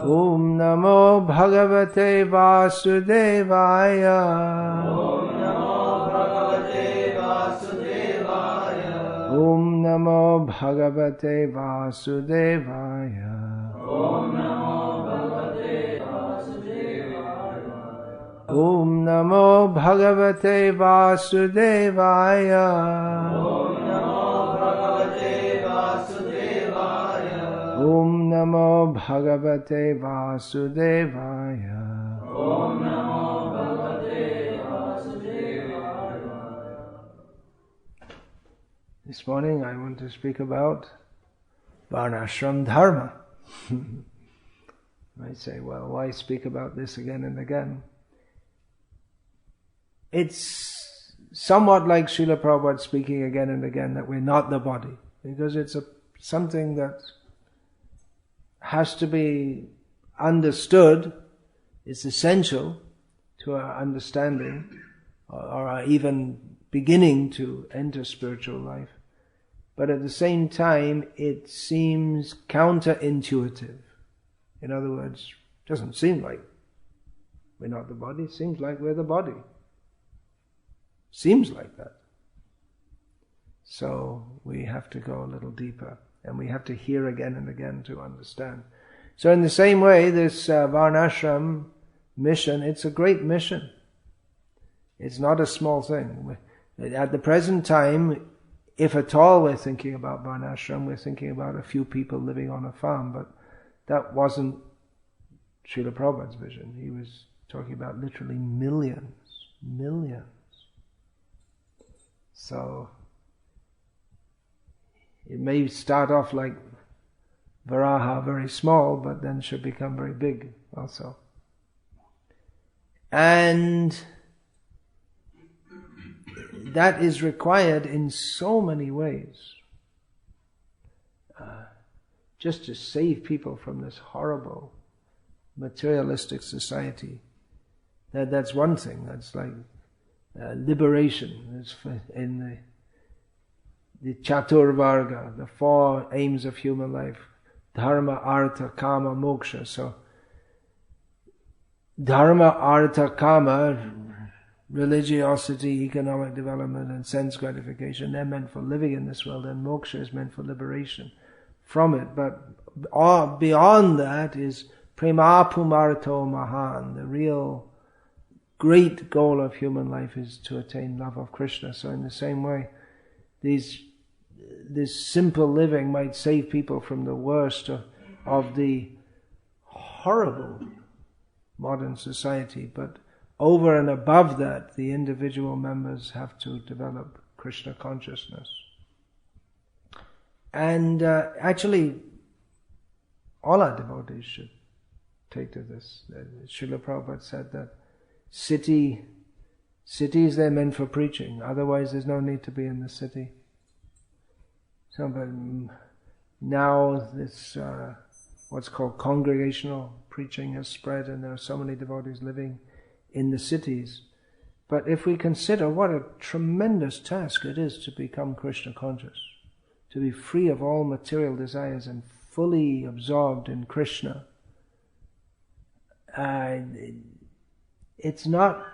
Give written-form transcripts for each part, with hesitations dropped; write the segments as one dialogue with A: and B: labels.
A: Om Namo Bhagavate Vasudevaya.
B: Om Namo Bhagavate Vasudevaya.
A: Om Namo Bhagavate Vasudevaya.
B: Om Namo Bhagavate Vasudevaya.
A: Om Namo Bhagavate Vasudevaya.
B: Om Namo Bhagavate Vasudevaya.
A: Om Namo Bhagavate Vasudevaya.
B: Om Namo Bhagavate Vasudevaya.
A: This morning I want to speak about Varnashram Dharma. You might say, well, why speak about this again and again? It's somewhat like Srila Prabhupada speaking again and again that we're not the body, because it's something that has to be understood. It's essential to our understanding or our even beginning to enter spiritual life. But at the same time, it seems counterintuitive. In other words, it doesn't seem like we're not the body, it seems like we're the body. Seems like that. So we have to go a little deeper, and we have to hear again and again to understand. So in the same way, this Varnashram mission, it's a great mission. It's not a small thing. At the present time, if at all we're thinking about Varnashram, we're thinking about a few people living on a farm, but that wasn't Srila Prabhupada's vision. He was talking about literally millions. So it may start off like Varaha, very small, but then should become very big also. And that is required in so many ways. Just to save people from this horrible materialistic society. That's one thing. That's like liberation. It's in the Chatur Varga, the four aims of human life. Dharma, Artha, Kama, Moksha. So Dharma, Artha, Kama, religiosity, economic development and sense gratification, they're meant for living in this world, and moksha is meant for liberation from it. But beyond that is prema pumarto mahan. The real great goal of human life is to attain love of Krishna. So in the same way, this simple living might save people from the worst of the horrible modern society, but over and above that, the individual members have to develop Krishna consciousness. And actually, all our devotees should take to this. Srila Prabhupada said that cities, they're meant for preaching. Otherwise, there's no need to be in the city. So, but now this what's called congregational preaching has spread, and there are so many devotees living in the cities. But if we consider what a tremendous task it is to become Krishna conscious, to be free of all material desires and fully absorbed in Krishna, it's not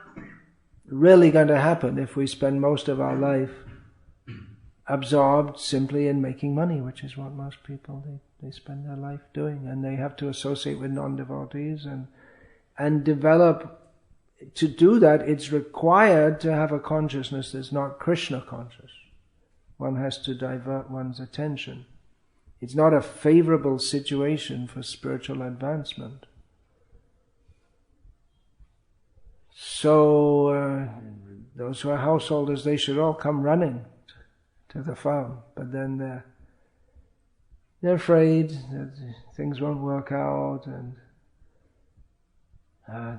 A: really going to happen if we spend most of our life absorbed simply in making money, which is what most people they spend their life doing, and they have to associate with non-devotees and develop. To do that, it's required to have a consciousness that's not Krishna conscious. One has to divert one's attention. It's not a favorable situation for spiritual advancement. So those who are householders, they should all come running to the farm, but then they're afraid that things won't work out, and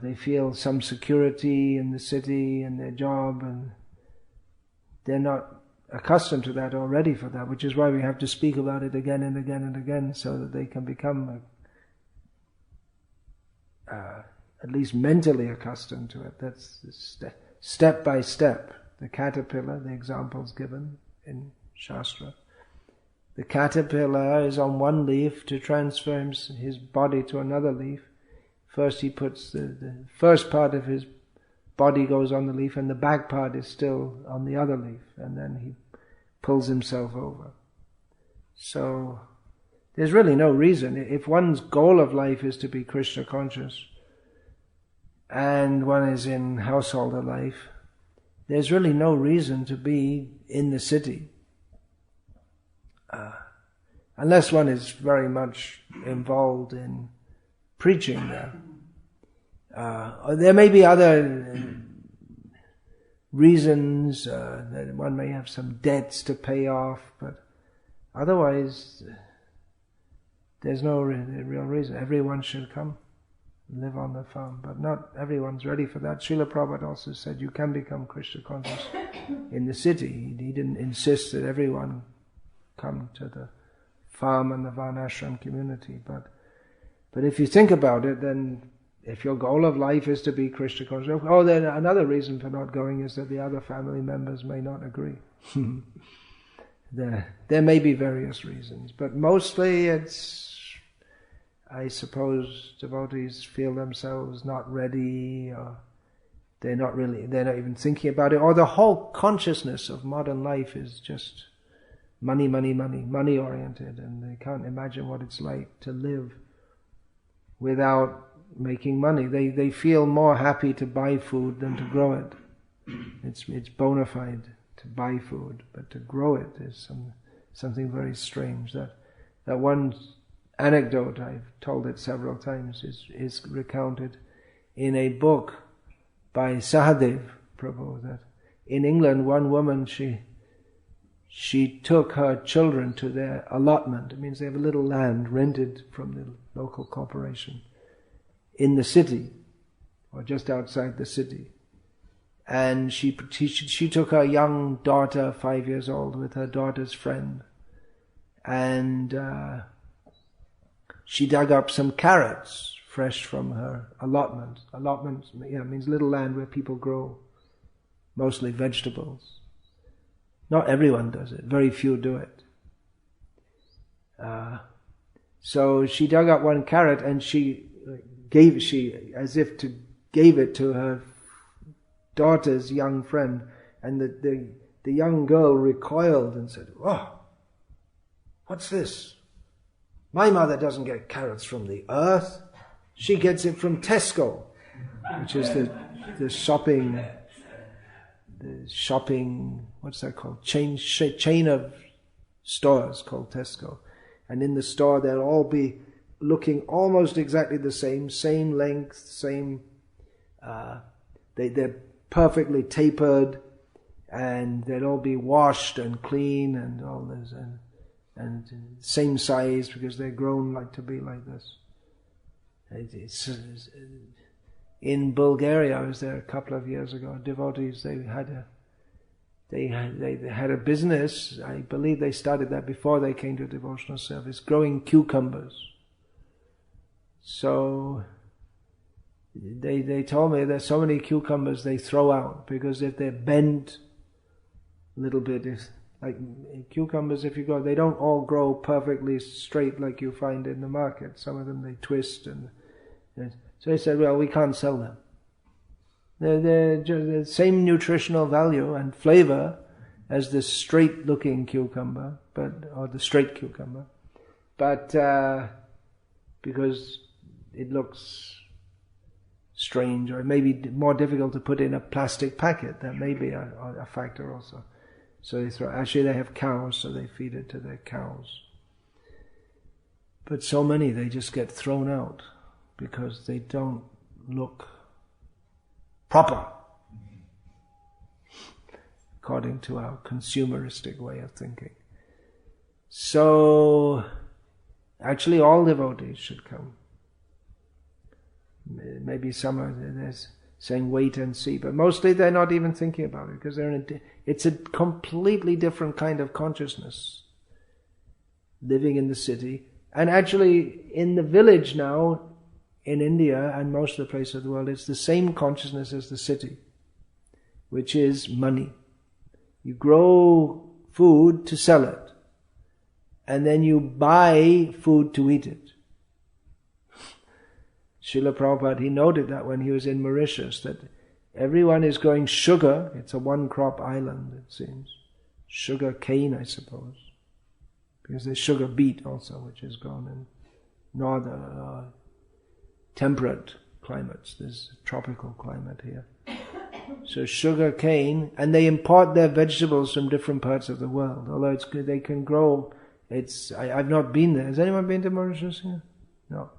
A: they feel some security in the city and their job, and they're not accustomed to that or ready for that, which is why we have to speak about it again and again and again, so that they can become at least mentally accustomed to it. That's step by step. The caterpillar, the examples given in Shastra. The caterpillar is on one leaf to transfer his body to another leaf. First he puts the first part of his body goes on the leaf and the back part is still on the other leaf, and then he pulls himself over. So there's really no reason. If one's goal of life is to be Krishna conscious and one is in householder life, there's really no reason to be in the city. Unless one is very much involved in preaching there. There may be other reasons, that one may have some debts to pay off, but otherwise there's no real reason. Everyone should come live on the farm, but not everyone's ready for that. Srila Prabhupada also said you can become Krishna conscious in the city. He didn't insist that everyone come to the farm and the Varnashram community, but if you think about it, then if your goal of life is to be Krishna conscious, then another reason for not going is that the other family members may not agree. There may be various reasons, but mostly it's, I suppose, devotees feel themselves not ready, or they're not even thinking about it, or the whole consciousness of modern life is just money oriented, and they can't imagine what it's like to live without making money. They feel more happy to buy food than to grow it. It's bona fide to buy food, but to grow it is something very strange. That one anecdote, I've told it several times, is recounted in a book by Sahadev Prabhu, that in England one woman, she took her children to their allotment. It means they have a little land rented from the local corporation in the city, or just outside the city. And she took her young daughter, 5 years old, with her daughter's friend. And she dug up some carrots fresh from her allotment. Allotment means little land where people grow mostly vegetables. Not everyone does it. Very few do it. So she dug up one carrot and she gave it to her daughter's young friend, and the young girl recoiled and said, "Oh, what's this? My mother doesn't get carrots from the earth. She gets it from Tesco," which is the shopping, what's that called? Chain of stores called Tesco. And in the store they'll all be looking almost exactly the same length, they're perfectly tapered, and they'll all be washed and clean and all this, and same size because they're grown to be like this. In Bulgaria, I was there a couple of years ago. Devotees, they had a business. I believe they started that before they came to devotional service, growing cucumbers. So they told me there's so many cucumbers they throw out because if they're bent a little bit, like cucumbers, if you go, they don't all grow perfectly straight like you find in the market. Some of them they twist, and so they said, well, we can't sell them. They're the same nutritional value and flavor as the straight-looking cucumber, or the straight cucumber, but because it looks strange, or it may be more difficult to put in a plastic packet. That may be a factor also. So they have cows, so they feed it to their cows. But so many, they just get thrown out because they don't look proper, according to our consumeristic way of thinking. So, actually all devotees should come. Maybe some are saying wait and see, but mostly they're not even thinking about it because it's a completely different kind of consciousness living in the city. And actually in the village now, in India and most of the places of the world, it's the same consciousness as the city, which is money. You grow food to sell it, and then you buy food to eat it. Srila Prabhupada, he noted that when he was in Mauritius, that everyone is growing sugar. It's a one-crop island, it seems. Sugar cane, I suppose. Because there's sugar beet also, which is grown in northern, temperate climates. There's a tropical climate here. So sugar cane, and they import their vegetables from different parts of the world. Although it's good, they can grow. I've not been there. Has anyone been to Mauritius here? No.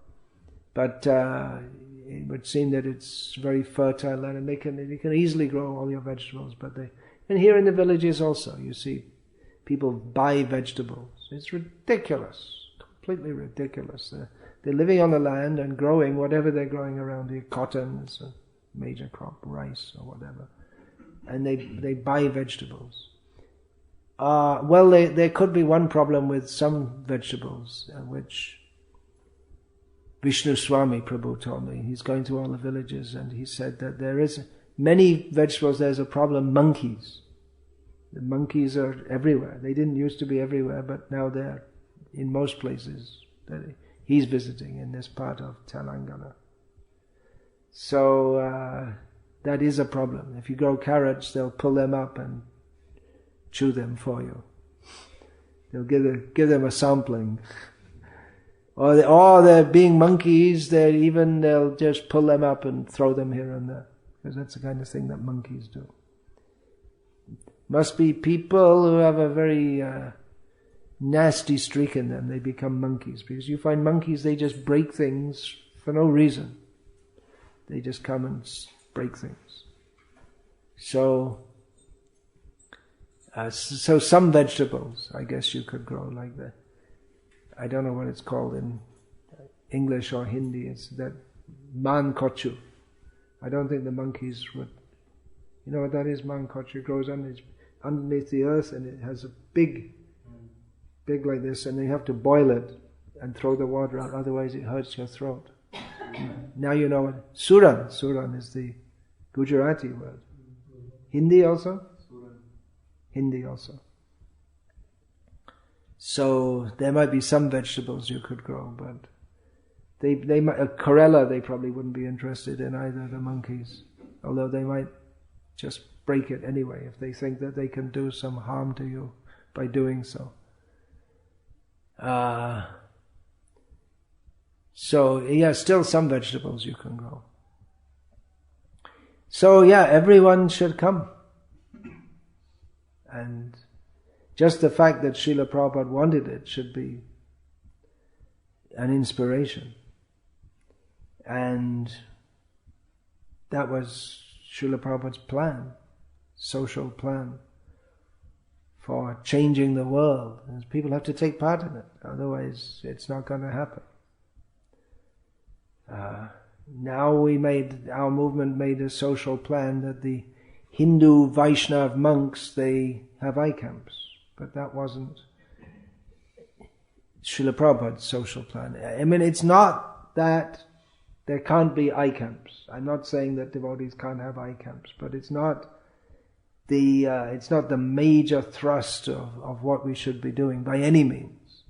A: But it would seem that it's very fertile land, and they can easily grow all your vegetables. And here in the villages also, you see people buy vegetables. It's ridiculous, completely ridiculous. They're living on the land and growing whatever they're growing around here. Cotton is a major crop, rice or whatever, and they buy vegetables. Well, there could be one problem with some vegetables, which Vishnu Swami Prabhu told me. He's going to all the villages, and he said that there is many vegetables. There's a problem: monkeys. The monkeys are everywhere. They didn't used to be everywhere, but now they're in most places that he's visiting in this part of Telangana. So that is a problem. If you grow carrots, they'll pull them up and chew them for you. They'll give them a sampling. Or they're being monkeys, they'll just pull them up and throw them here and there. Because that's the kind of thing that monkeys do. Must be people who have a very nasty streak in them. They become monkeys. Because you find monkeys, they just break things for no reason. They just come and break things. So some vegetables, I guess you could grow like that. I don't know what it's called in English or Hindi. It's that man kochu. I don't think the monkeys would. You know what that is? Man kochu. It grows underneath the earth, and it has a big like this, and you have to boil it and throw the water out. Otherwise, it hurts your throat. Now you know what suran. Suran is the Gujarati word. Hindi also. Hindi also. So there might be some vegetables you could grow, but they might, Corella they probably wouldn't be interested in either, the monkeys. Although they might just break it anyway if they think that they can do some harm to you by doing so. So yeah, still some vegetables you can grow. So yeah, everyone should come. And just the fact that Srila Prabhupada wanted it should be an inspiration. And that was Srila Prabhupada's plan, social plan for changing the world. And people have to take part in it, otherwise it's not going to happen. Now our movement made a social plan that the Hindu Vaishnav monks, they have eye camps. But that wasn't Srila Prabhupada's social plan. I mean, it's not that there can't be eye camps. I'm not saying that devotees can't have eye camps, but it's not the major thrust of what we should be doing by any means.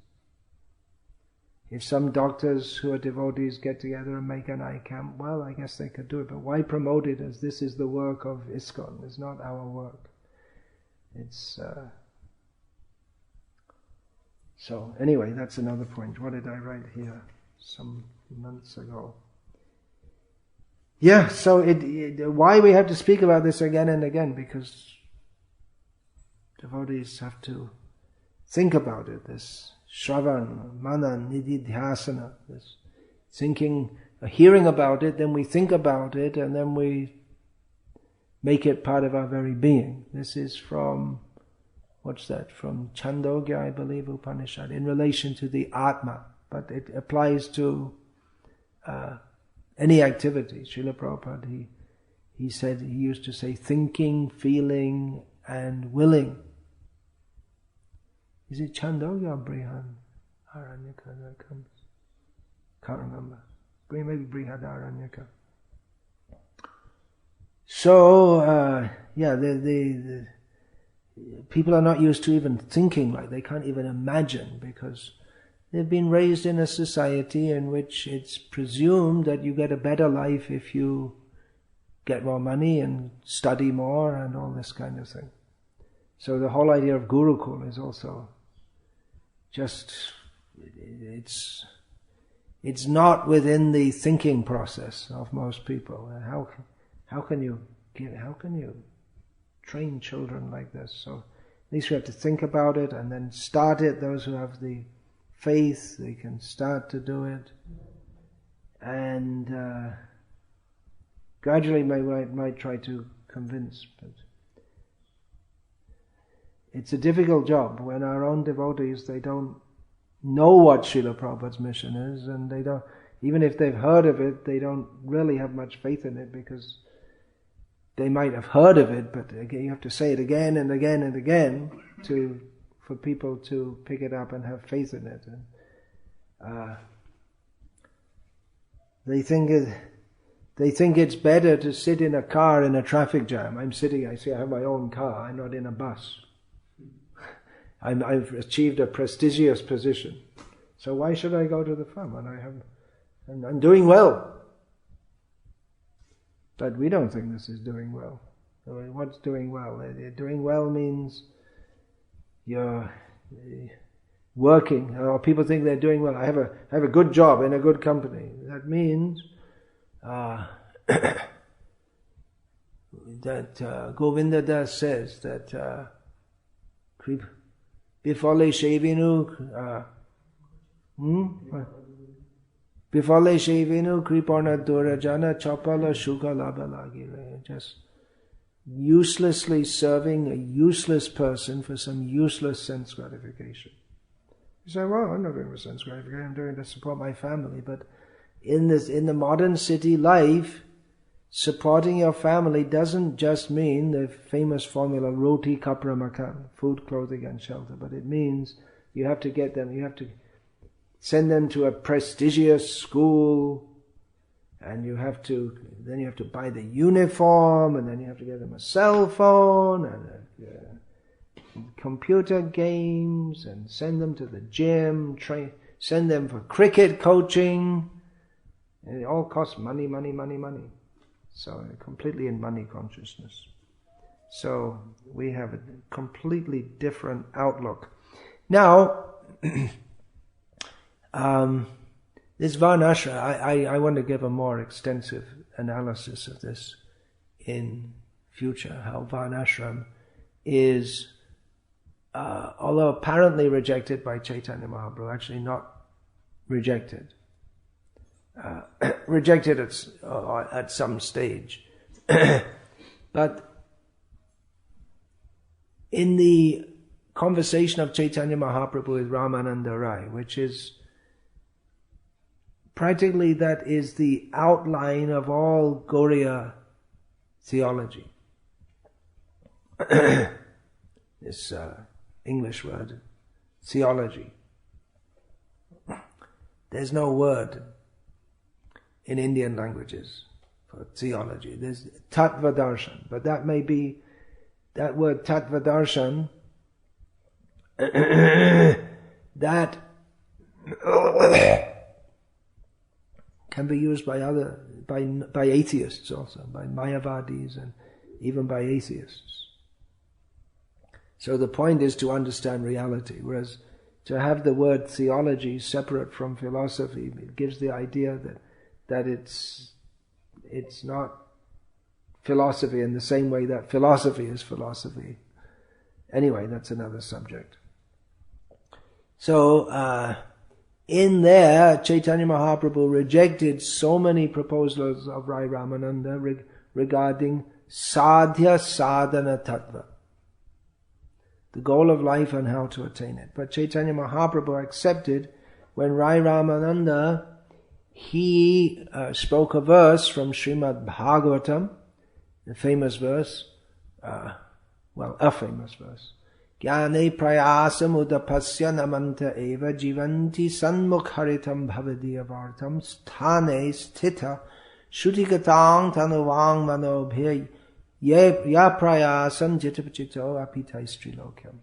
A: If some doctors who are devotees get together and make an eye camp, well, I guess they could do it. But why promote it as this is the work of ISKCON? It's not our work. It's So anyway, that's another point. What did I write here some months ago? Yeah, so why we have to speak about this again and again, because devotees have to think about it, this Shravan, Manan, Nididhyasana, this thinking, hearing about it, then we think about it, and then we make it part of our very being. This is from, what's that? From Chandogya, I believe, Upanishad, in relation to the Atma, but it applies to any activity. Srila Prabhupada, he said, he used to say thinking, feeling, and willing. Is it Chandogya or Brihan Aranyaka that comes? Can't remember. Maybe Brihad Aranyaka. So, people are not used to even thinking, like they can't even imagine, because they've been raised in a society in which it's presumed that you get a better life if you get more money and study more and all this kind of thing. So the whole idea of Gurukul is also just, it's not within the thinking process of most people. How can you train children like this? So at least we have to think about it and then start it. Those who have the faith, they can start to do it, and gradually might try to convince. But it's a difficult job when our own devotees, they don't know what Srila Prabhupada's mission is, and they don't, even if they've heard of it, they don't really have much faith in it, because they might have heard of it, but again, you have to say it again and again and again for people to pick it up and have faith in it. And they think it's better to sit in a car in a traffic jam. I have my own car, I'm not in a bus. I've achieved a prestigious position. So why should I go to the farm? And I'm doing well. But we don't think this is doing well. What's doing well? Doing well means you're working, or people think they're doing well. I have a good job in a good company. That means that Govinda Das says that Bifale Shevinu Kriparna Durajana Chapala Shuka Labalagire. Just uselessly serving a useless person for some useless sense gratification. You say, well, I'm not doing it for sense gratification, I'm doing it to support my family. But in the modern city life, supporting your family doesn't just mean the famous formula roti kapra makan, food, clothing and shelter, but it means you have to get them, you have to send them to a prestigious school, and you have to buy the uniform, and then you have to get them a cell phone and computer games, and send them to the gym, send them for cricket coaching, and it all costs money. So completely in money consciousness. So we have a completely different outlook. Now, this Varnashram, I want to give a more extensive analysis of this in future, how Varnashram is, although apparently rejected by Chaitanya Mahaprabhu, actually not rejected. Rejected at some stage. But in the conversation of Chaitanya Mahaprabhu with Ramananda Rai, which is practically, that is the outline of all Gauriya theology. This English word, theology. There's no word in Indian languages for theology. There's Tattva Darshan, but that may be, that word Tattva Darshan, that can be used by atheists also, by Mayavadis and even by atheists. So the point is to understand reality, whereas to have the word theology separate from philosophy, it gives the idea that it's not philosophy in the same way that philosophy is philosophy. Anyway, that's another subject. So, in there, Chaitanya Mahaprabhu rejected so many proposals of Rai Ramananda regarding sadhya sadhana tattva, the goal of life and how to attain it. But Chaitanya Mahaprabhu accepted when Rai Ramananda, he spoke a verse from Srimad Bhagavatam, the famous verse, a famous verse. Jnane prayasam udapasya namanta eva jivanti sanmukharitam bhavadiyavartam sthane sthita shutigatang tanuvang manobhya Ya prayasam jitapachito apitaistri lokyam.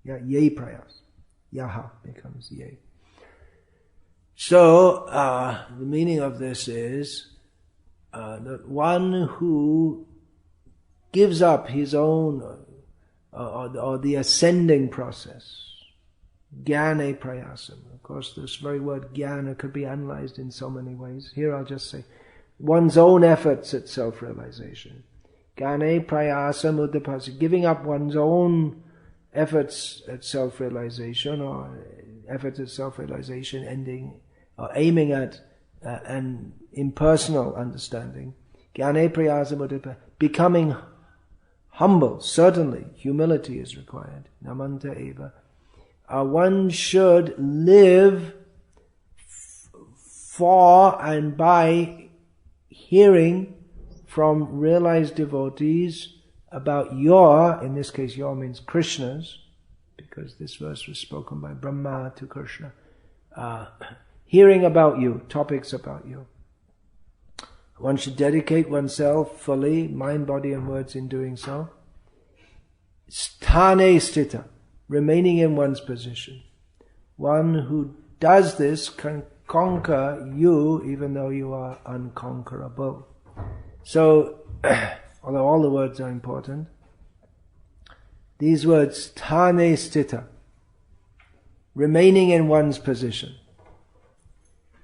A: Ye prayas. Yaha becomes ye. So, the meaning of this is that one who gives up his own or the ascending process, jnane prayasam. Of course, this very word jnana could be analyzed in so many ways. Here I'll just say one's own efforts at self-realization. Jnane prayasam uddhapasa, giving up one's own efforts at self-realization or efforts at self-realization ending or aiming at an impersonal understanding. Jnane prayasam uddhapasa, becoming humble. Certainly, humility is required. Namanta eva. One should live for and by hearing from realized devotees about your, in this case your means Krishna's, because this verse was spoken by Brahma to Krishna, hearing about you, topics about you. One should dedicate oneself fully, mind, body and words in doing so. Sthane stita, remaining in one's position. One who does this can conquer you even though you are unconquerable. So, although all the words are important, these words, sthane stita, remaining in one's position,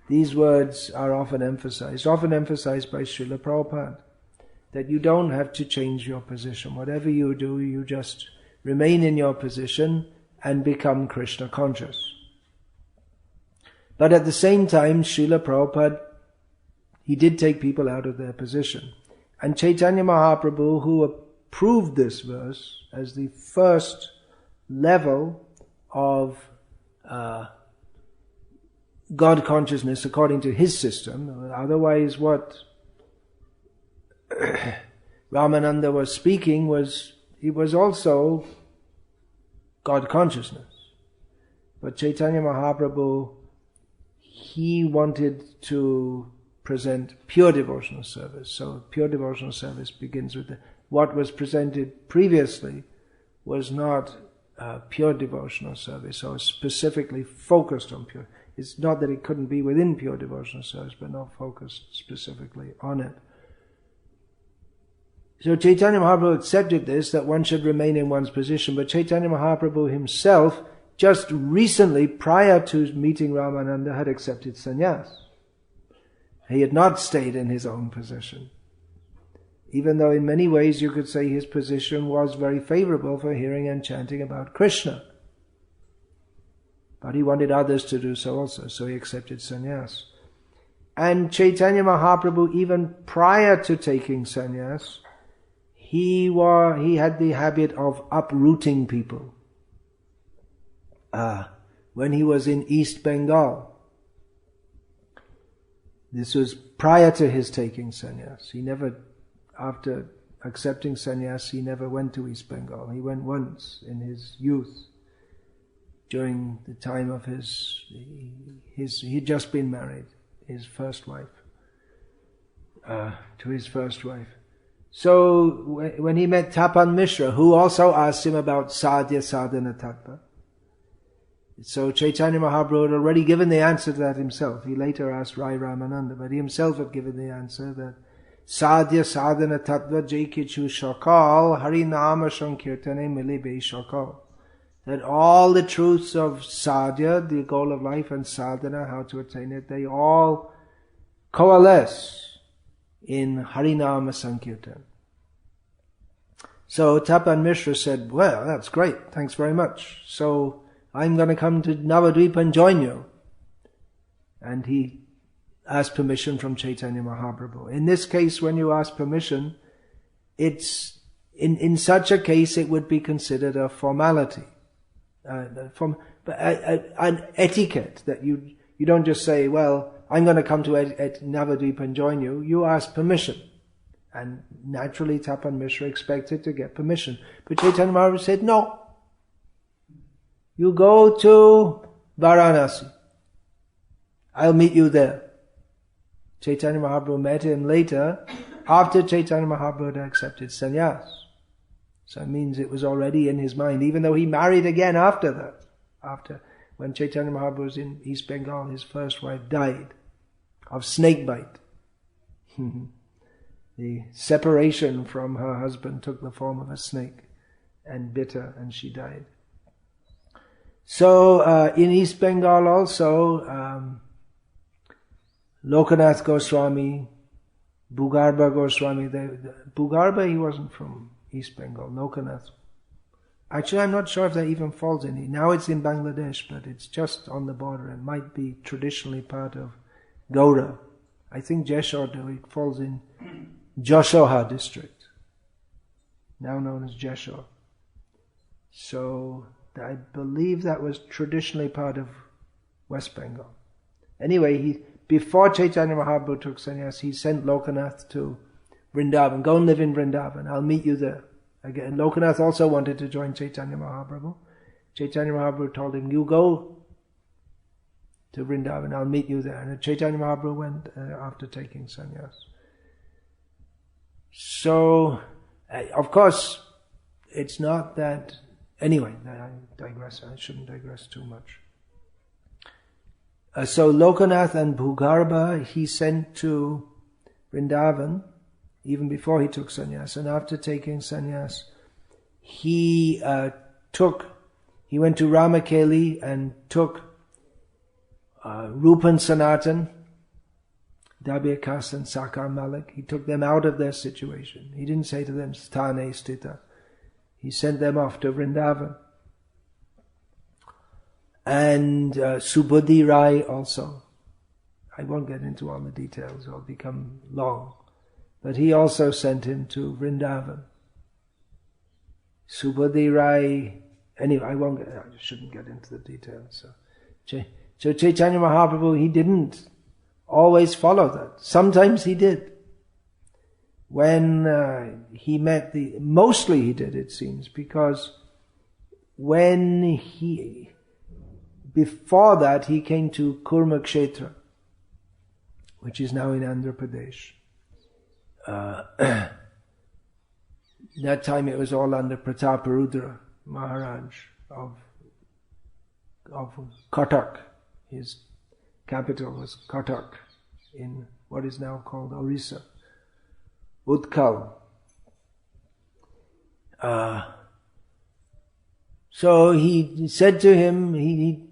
A: these words are often emphasized by Srila Prabhupada, that you don't have to change your position. Whatever you do, you just remain in your position and become Krishna conscious. But at the same time, Srila Prabhupada, he did take people out of their position. And Chaitanya Mahaprabhu, who approved this verse as the first level of God consciousness according to his system. Otherwise what Ramananda was speaking was also God consciousness. But Chaitanya Mahaprabhu, he wanted to present pure devotional service. So pure devotional service begins with what was presented previously was not pure devotional service, or specifically focused on pure. It's not that it couldn't be within pure devotional service, but not focused specifically on it. So Chaitanya Mahaprabhu accepted this, that one should remain in one's position, but Chaitanya Mahaprabhu himself, just recently, prior to meeting Ramananda, had accepted sannyas. He had not stayed in his own position. Even though in many ways you could say his position was very favorable for hearing and chanting about Krishna. But he wanted others to do so also, so he accepted sannyas. And Chaitanya Mahaprabhu, even prior to taking sannyas, he had the habit of uprooting people. When he was in East Bengal, this was prior to his taking sannyas. He never, after accepting sannyas, he never went to East Bengal. He went once in his youth, during the time of he'd just been married, his first wife, to his first wife. So when he met Tapan Mishra, who also asked him about sadhya sadhana tattva, so Chaitanya Mahaprabhu had already given the answer to that himself. He later asked Rai Ramananda, but he himself had given the answer that sadhya sadhana tattva jaikichu shakal harinama sankirtane milibe shakal. That all the truths of sadhya, the goal of life, and sadhana, how to attain it, they all coalesce in Harinama Sankirtan. So Tapan Mishra said, well, that's great, thanks very much. So I'm going to come to Navadvipa and join you. And he asked permission from Chaitanya Mahaprabhu. In this case, when you ask permission, it's in such a case it would be considered a formality. An etiquette, that you don't just say, well, I'm going to come to Navadvipa and join you. You ask permission. And naturally Tapan Mishra expected to get permission. But Chaitanya Mahaprabhu said, no. You go to Varanasi. I'll meet you there. Chaitanya Mahaprabhu met him later after Chaitanya Mahaprabhu had accepted sannyas. So it means it was already in his mind, even though he married again after that. After, when Chaitanya Mahaprabhu was in East Bengal, his first wife died of snake bite. The separation from her husband took the form of a snake and bit her, and she died. So in East Bengal also, Lokanath Goswami, Bhugarba Goswami, Bhugarba, he wasn't from East Bengal, Lokanath. Actually, I'm not sure if that even falls in it. Now it's in Bangladesh, but it's just on the border. It might be traditionally part of Gaura. I think Jeshore, it falls in Joshoha district, now known as Jeshore. So I believe that was traditionally part of West Bengal. Anyway, before Chaitanya Mahaprabhu took sannyas, he sent Lokanath to Vrindavan. Go and live in Vrindavan. I'll meet you there. Again, Lokanath also wanted to join Chaitanya Mahaprabhu. Chaitanya Mahaprabhu told him, you go to Vrindavan, I'll meet you there. And Chaitanya Mahaprabhu went after taking sannyas. So, of course, it's not that... Anyway, I digress. I shouldn't digress too much. So Lokanath and Bhugarba he sent to Vrindavan even before he took sannyas. And after taking sannyas, he went to Ramakeli and took Rupan Sanatan, Dabyakas and Sakar Malik. He took them out of their situation. He didn't say to them, Sthane Stita. He sent them off to Vrindavan. And Subudhi Rai also. I won't get into all the details, it'll become long. But he also sent him to Vrindavan. Subudhi Rai, anyway, I shouldn't get into the details. So Chaitanya Mahaprabhu, he didn't always follow that. Sometimes he did. When he met mostly he did, it seems, because before that he came to Kurma Kshetra, which is now in Andhra Pradesh. That time it was all under Prataparudra Maharaj of Cuttack. His capital was Cuttack in what is now called Orissa. Utkal. So he said to him, he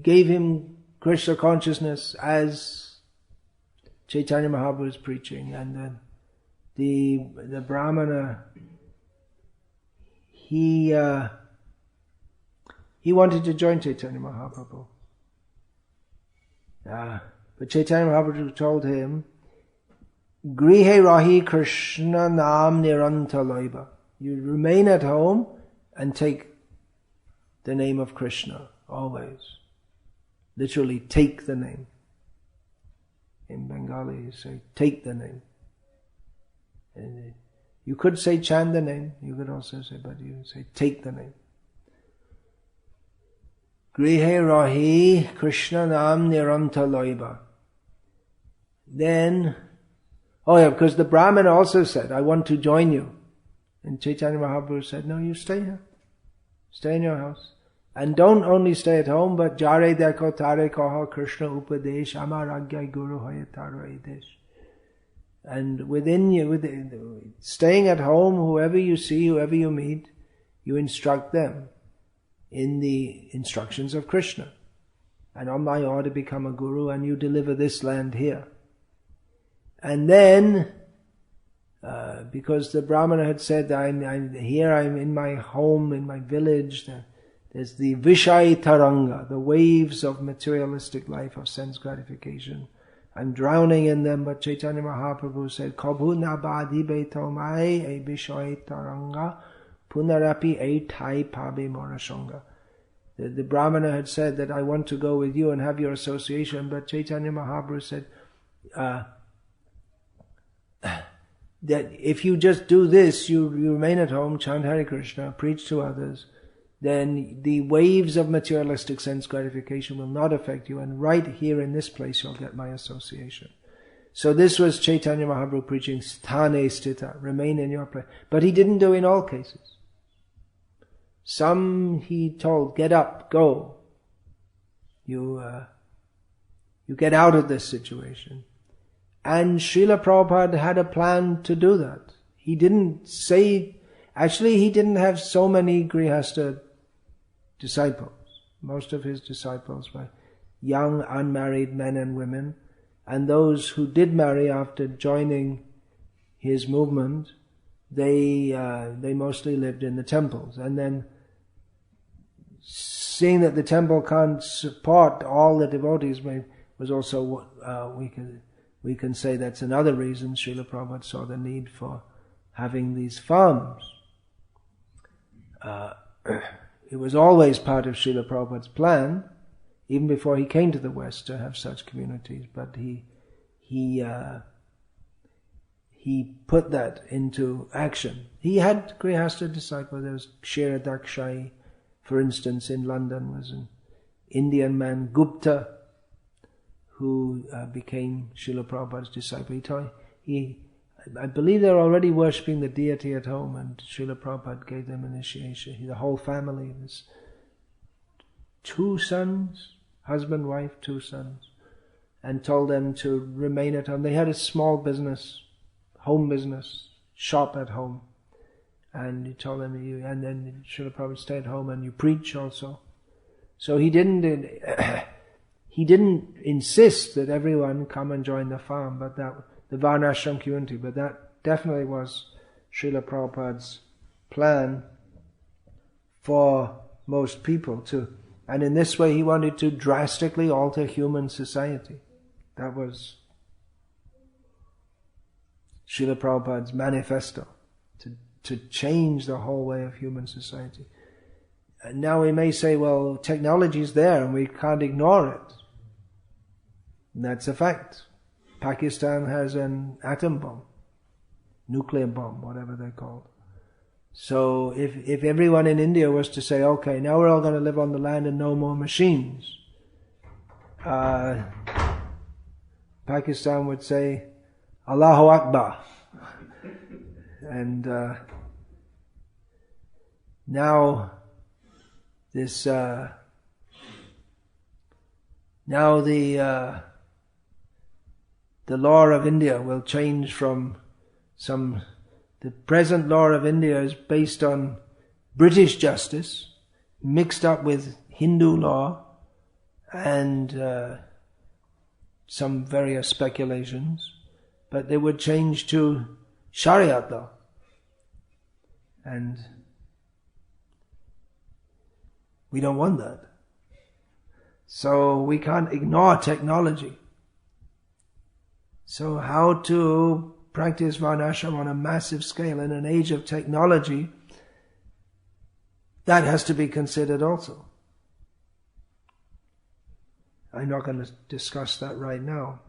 A: gave him Krishna consciousness as Chaitanya Mahaprabhu was preaching, and then the Brahmana, he wanted to join Chaitanya Mahaprabhu. But Chaitanya Mahaprabhu told him, Grihe Rahi Krishna Nam Nirantaloiba. You remain at home and take the name of Krishna, always. Literally, take the name. In Bengali, you say, take the name. And you could say, chant the name. You could also say, but you say, take the name. Grihe Rahi Krishna Nam Nirantaloiba. Then, because the Brahmin also said, I want to join you. And Chaitanya Mahaprabhu said, no, you stay here. Stay in your house. And don't only stay at home, but Jare Deko Tare Kaha Krishna Upadesh Amar Agyai Guru Hoye Taro Edesh. And within you, staying at home, whoever you see, whoever you meet, you instruct them in the instructions of Krishna. And on my order become a guru, and you deliver this land here. And then, because the Brahmana had said, I'm in my home, in my village, there's the Vishai Taranga, the waves of materialistic life, of sense gratification. I'm drowning in them, but Chaitanya Mahaprabhu said, Kabhu nabadhi betomai e Vishai Taranga punarapi e thai pabe morashanga. The Brahmana had said that I want to go with you and have your association, but Chaitanya Mahaprabhu said, that if you just do this, you remain at home, chant Hare Krishna, preach to others, then the waves of materialistic sense gratification will not affect you, and right here in this place you'll get my association. So this was Chaitanya Mahaprabhu preaching sthane sthita, remain in your place. But he didn't do in all cases. Some he told, get up, go. You get out of this situation. And Srila Prabhupada had a plan to do that. He didn't say, actually he didn't have so many Grihastha disciples. Most of his disciples were young, unmarried men and women. And those who did marry after joining his movement, they mostly lived in the temples. And then, seeing that the temple can't support all the devotees, was also we can say that's another reason Srila Prabhupada saw the need for having these farms. It was always part of Srila Prabhupada's plan, even before he came to the West, to have such communities. But he put that into action. He had Grihastha disciples. There was Shera Dakshai, for instance, in London, was an Indian man, Gupta, who became Srila Prabhupada's disciple. I believe they were already worshipping the deity at home, and Srila Prabhupada gave them initiation. The whole family, was 2 sons, husband, wife, 2 sons, and told them to remain at home. They had a small business, home business, shop at home. And he told them, and then Srila Prabhupada stay at home and you preach also. So he didn't insist that everyone come and join the farm, but that the Varnashram community. But that definitely was Srila Prabhupada's plan for most people too. And in this way he wanted to drastically alter human society. That was Srila Prabhupada's manifesto, to change the whole way of human society. And now we may say, well, technology is there and we can't ignore it. And that's a fact. Pakistan has an atom bomb, nuclear bomb, whatever they're called. So if everyone in India was to say, okay, now we're all going to live on the land and no more machines, Pakistan would say, Allahu Akbar. And now this the law of India will change from the present law of India is based on British justice mixed up with Hindu law and some various speculations, but they would change to Shariat law. And we don't want that. So we can't ignore technology. So how to practice Varnashram on a massive scale in an age of technology, that has to be considered also. I'm not going to discuss that right now.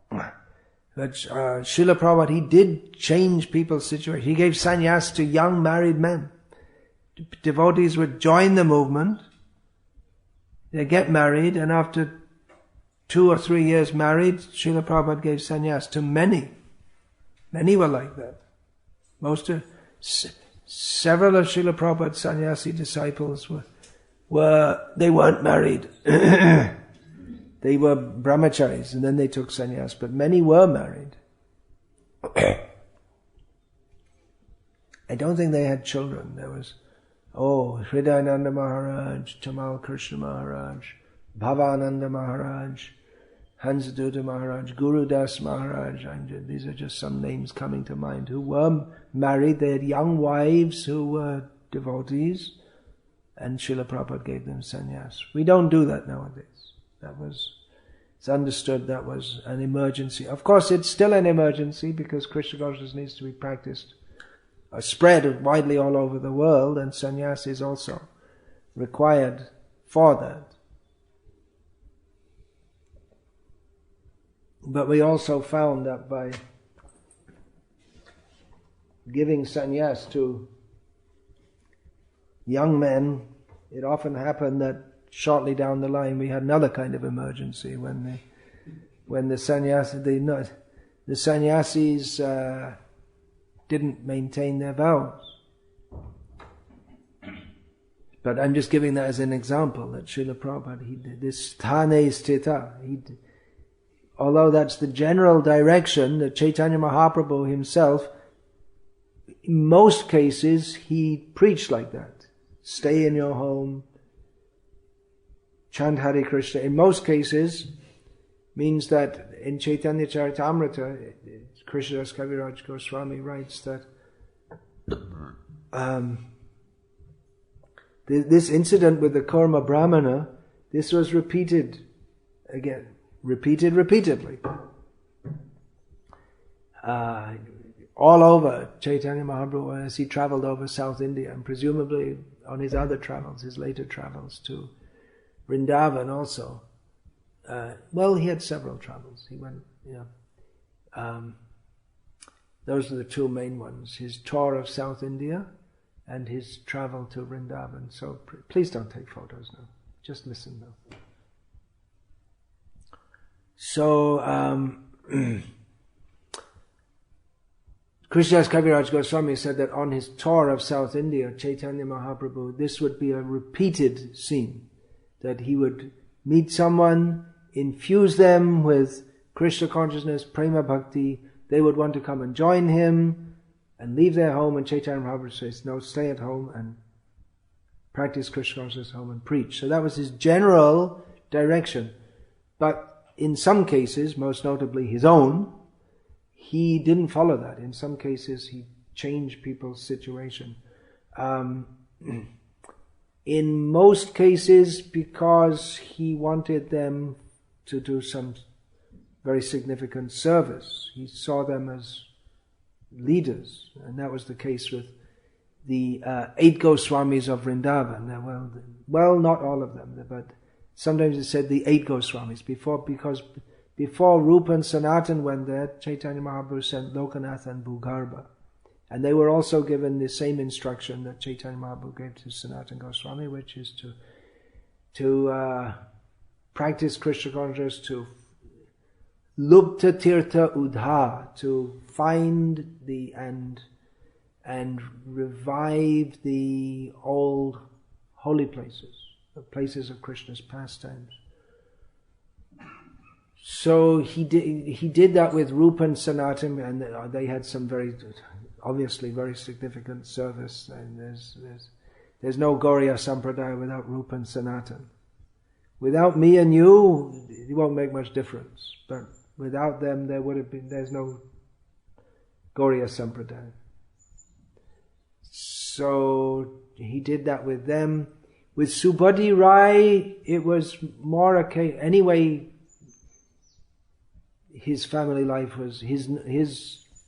A: But Srila Prabhupada, he did change people's situation. He gave sannyas to young married men. Devotees would join the movement, they get married, and after 2 or 3 years married, Srila Prabhupada gave sannyas to many. Many were like that. Several of Srila Prabhupada's sannyasi disciples they weren't married. They were brahmacharis, and then they took sannyas, but many were married. I don't think they had children. There was, Hridayananda Maharaj, Tamal Krishna Maharaj, Bhavananda Maharaj, Hansaduta Maharaj, Guru Das Maharaj. These are just some names coming to mind, who were married. They had young wives who were devotees, and Srila Prabhupada gave them sannyas. We don't do that nowadays. It's understood that was an emergency. Of course, it's still an emergency because Krishna consciousness needs to be practiced, spread widely all over the world, and sannyas is also required for that. But we also found that by giving sannyas to young men, it often happened that shortly down the line we had another kind of emergency when when the sannyasis didn't maintain their vows. But I'm just giving that as an example, that Srila Prabhupada, he did this sthane sthita. Although that's the general direction, that Chaitanya Mahaprabhu himself, in most cases, he preached like that. Stay in your home, chant Hare Krishna. In most cases, means that in Chaitanya Charitamrita, Krishnadas Kaviraj Goswami writes that this incident with the Kurma Brahmana, this was repeated repeatedly. All over Chaitanya Mahaprabhu as he travelled over South India, and presumably on his other travels, his later travels to Vrindavan also. He had several travels. He went, those are the two main ones: his tour of South India and his travel to Vrindavan. So please don't take photos now. Just listen now. So, Krishnadas Kaviraj Goswami said that on his tour of South India, Chaitanya Mahaprabhu, this would be a repeated scene, that he would meet someone, infuse them with Krishna consciousness, prema bhakti, they would want to come and join him and leave their home, and Chaitanya Mahaprabhu says, no, stay at home and practice Krishna consciousness at home and preach. So that was his general direction. But in some cases, most notably his own, he didn't follow that. In some cases, he changed people's situation. In most cases, because he wanted them to do some very significant service. He saw them as leaders, and that was the case with the 8 Goswamis of Vrindavan. Well, not all of them, but sometimes it said the 8 Goswamis. Because before Rupa and Sanatan went there, Chaitanya Mahaprabhu sent Lokanath and Bhugarbha. And they were also given the same instruction that Chaitanya Mahaprabhu gave to Sanatan Goswami, which is to practice Krishna consciousness, to lupta tirtha udha, to find and revive the old holy places, the places of Krishna's pastimes. So he did that with Rupa and Sanatan, and they had some obviously very significant service. And there's no Gauriya Sampradaya without Rupa and Sanatan. Without me and you, it won't make much difference. But without them, there's no Gauriya Sampradaya. So he did that with them. With Subhadhi Rai, it was more a case. Anyway, his family life was his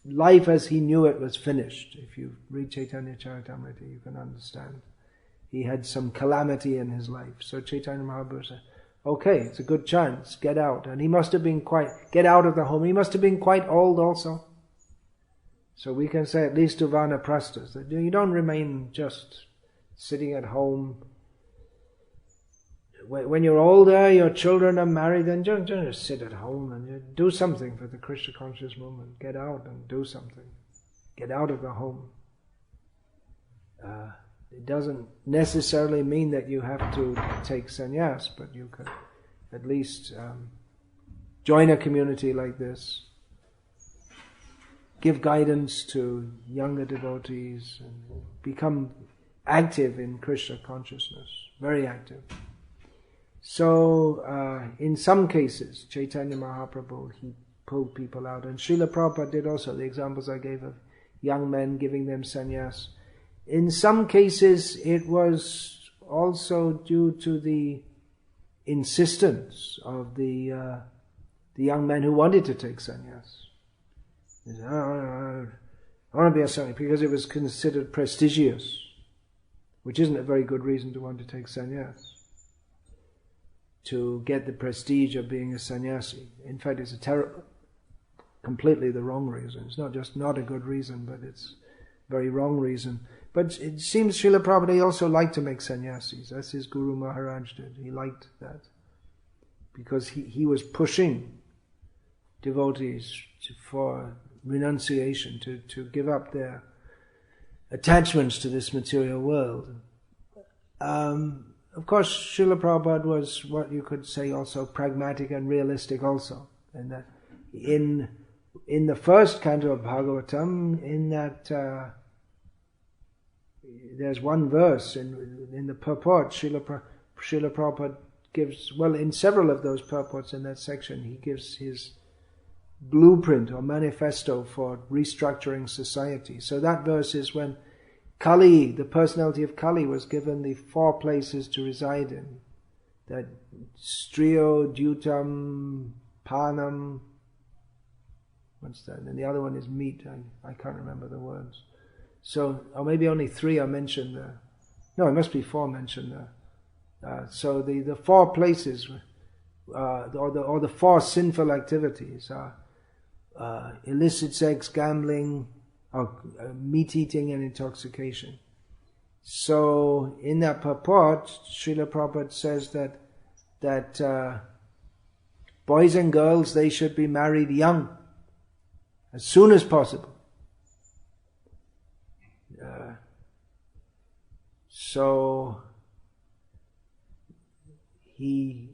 A: life as he knew it was finished. If you read Chaitanya Charitamrita, you can understand. He had some calamity in his life. So Chaitanya Mahaprabhu said, okay, it's a good chance, get out. And he must have been get out of the home. He must have been quite old also. So we can say at least to Vanaprasthas, that you don't remain just sitting at home. When you're older, your children are married, then don't just sit at home and do something for the Krishna conscious movement. Get out and do something. Get out of the home. It doesn't necessarily mean that you have to take sannyas, but you could at least join a community like this, give guidance to younger devotees, and become active in Krishna consciousness, very active. So, in some cases, Chaitanya Mahaprabhu, he pulled people out. And Srila Prabhupada did also, the examples I gave of young men giving them sannyas. In some cases, it was also due to the insistence of the young men who wanted to take sannyas. They said, I want to be a sannyas, because it was considered prestigious, which isn't a very good reason to want to take sannyas. To get the prestige of being a sannyasi. In fact, it's completely the wrong reason. It's not just not a good reason, but it's a very wrong reason. But it seems Srila Prabhupada also liked to make sannyasis, as his Guru Maharaj did. He liked that. Because he was pushing devotees for renunciation, to give up their attachments to this material world. Of course, Srila Prabhupada was what you could say also pragmatic and realistic also. And that in the first canto of Bhagavatam, in that there's one verse in the purport, Srila Prabhupada gives, well, in several of those purports in that section, he gives his blueprint or manifesto for restructuring society. So that verse is when Kali, the personality of Kali, was given the 4 places to reside in. That Striyo, Dyutam, Panam, what's that? And the other one is meat. I can't remember the words. So, or maybe only 3 are mentioned there. No, it must be 4 mentioned there. So the 4 places, or the 4 sinful activities are illicit sex, gambling, meat eating and intoxication. So in that purport, Srila Prabhupada says that boys and girls, they should be married young, as soon as possible. So he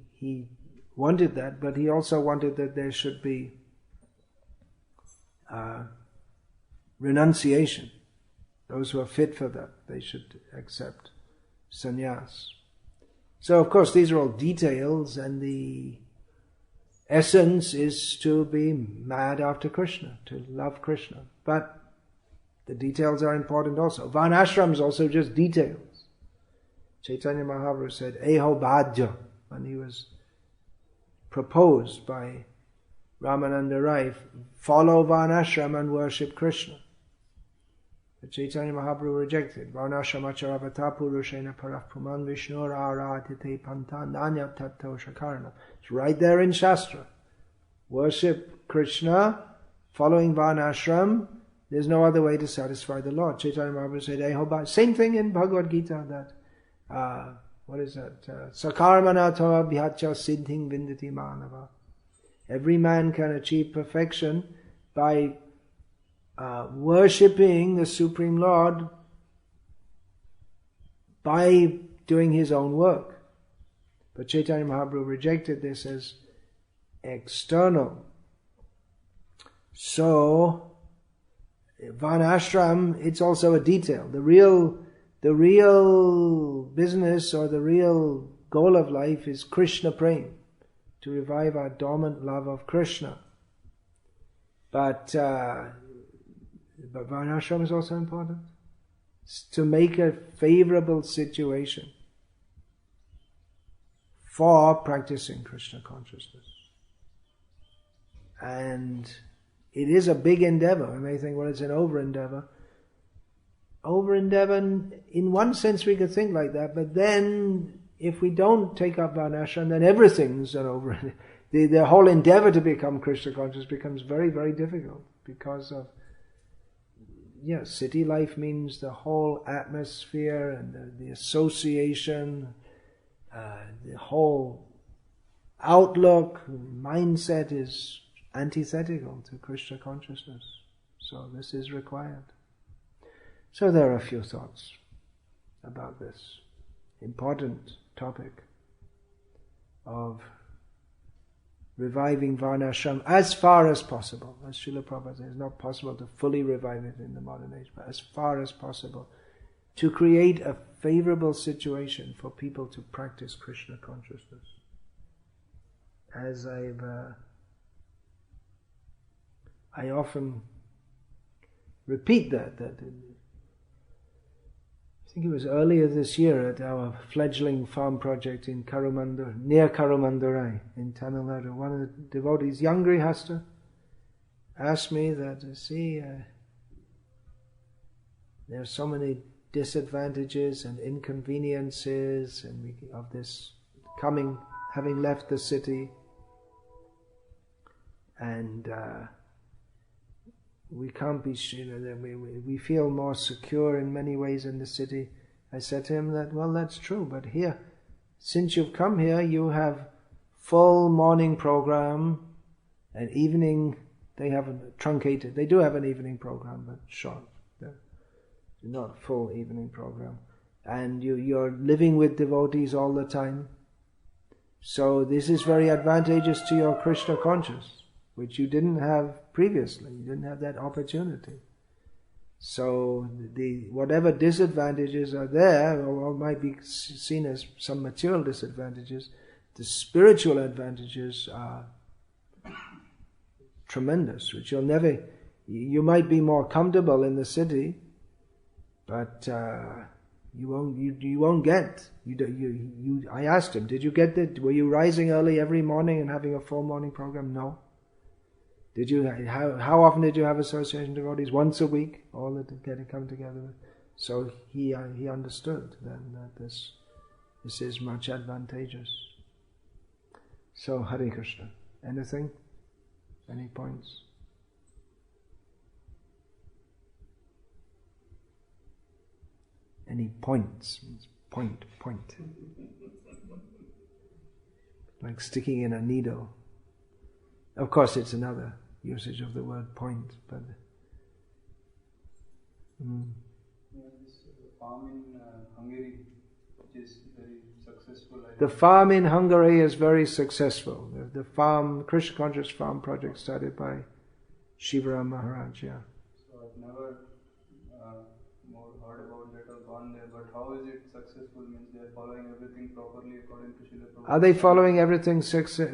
A: wanted that, but he also wanted that there should be renunciation. Those who are fit for that, they should accept sannyas. So of course these are all details, and the essence is to be mad after Krishna, to love Krishna. But the details are important also. Varnashram is also just details. Chaitanya Mahaprabhu said, Eho Bhajya, when he was proposed by Ramananda Rai, follow Varnashram and worship Krishna. But Chaitanya Mahaprabhu rejected. Varnashramacharabhata purushena paraf puman vishnur aradhite pantan nanya tatto shakarana. It's right there in Shastra. Worship Krishna, following Varnashram. There's no other way to satisfy the Lord. Chaitanya Mahaprabhu said, Eho Bhajya. Same thing in Bhagavad Gita, that what is that? Sakarmana tava bhyacha siddhing vindati manava. Every man can achieve perfection by worshipping the Supreme Lord by doing his own work. But Chaitanya Mahaprabhu rejected this as external. So, Varnashram, it's also a detail. The real business or the real goal of life is Krishna prema, to revive our dormant love of Krishna. But Varnashram is also important. It's to make a favorable situation for practicing Krishna consciousness. And it is a big endeavor. I may think, well, it's an over-endeavor. Over-endeavor, in one sense we could think like that, but then if we don't take up Varnashram, then everything's an over-endeavor. The whole endeavor to become Krishna conscious becomes very, very difficult because of, city life means the whole atmosphere and the association, the whole outlook, mindset is antithetical to Krishna consciousness. So this is required. So there are a few thoughts about this important topic of reviving Varnashram as far as possible. As Srila Prabhupada says, it's not possible to fully revive it in the modern age, but as far as possible to create a favorable situation for people to practice Krishna consciousness. As I often repeat that I think it was earlier this year at our fledgling farm project in near Karumandurai in Tamil Nadu. One of the devotees, young Grihastha, asked me that, there are so many disadvantages and inconveniences of this having left the city, and we can't be, we feel more secure in many ways in the city. I said to him that, well, that's true, but here, since you've come here, you have full morning program, An evening, they have a truncated, they do have an evening program, but short. Not full evening program. And you're living with devotees all the time. So this is very advantageous to your Krishna consciousness, which you didn't have previously. You didn't have that opportunity. So whatever disadvantages are there, or might be seen as some material disadvantages, the spiritual advantages are tremendous, which you might be more comfortable in the city, but you won't get. I asked him, did you get that? Were you rising early every morning and having a full morning program? No. Did you? How often did you have association devotees? Once a week, all that come together. So he understood then that this is much advantageous. So Hare Krishna. Anything? Any points? Any points? Means point. Like sticking in a needle. Of course, it's another usage of the word point, but
C: this farm in Hungary, which is very successful.
A: The farm in Hungary is very successful. The farm, Krishna Conscious Farm project started by Shivaram Maharaj. Yeah.
C: So I've never more heard about that or gone there. But how is it successful? Means they are following everything properly according to Srila Prabhupada.
A: Are they following everything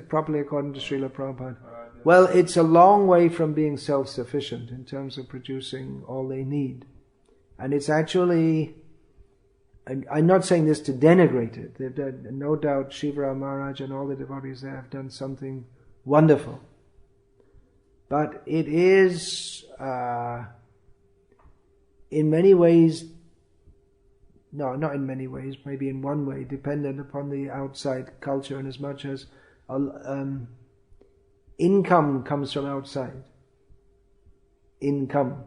A: properly according to Srila Prabhupada? Well, it's a long way from being self-sufficient in terms of producing all they need. And it's actually, I'm not saying this to denigrate it. They've done, no doubt Shivaram Maharaj and all the devotees there have done something wonderful. But it is, in many ways, no, not in many ways, maybe in one way, dependent upon the outside culture, in as much as income comes from outside. Income.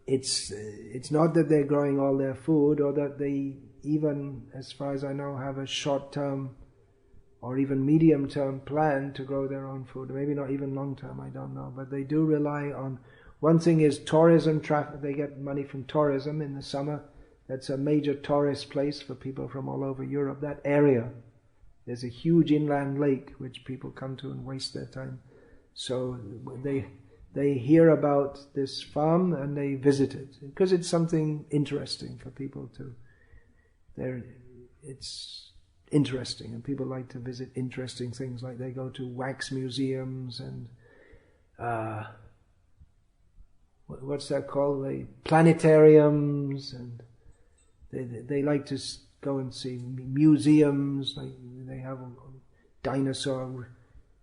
A: It's not that they're growing all their food, or that they even, as far as I know, have a short-term or even medium-term plan to grow their own food. Maybe not even long-term, I don't know. But they do rely on, one thing is tourism traffic. They get money from tourism in the summer. That's a major tourist place for people from all over Europe. That area, there's a huge inland lake which people come to and waste their time. So they hear about this farm and they visit it because it's something interesting for people to. It's interesting, and people like to visit interesting things. Like they go to wax museums and what's that called? The planetariums, and they like to go and see museums. Like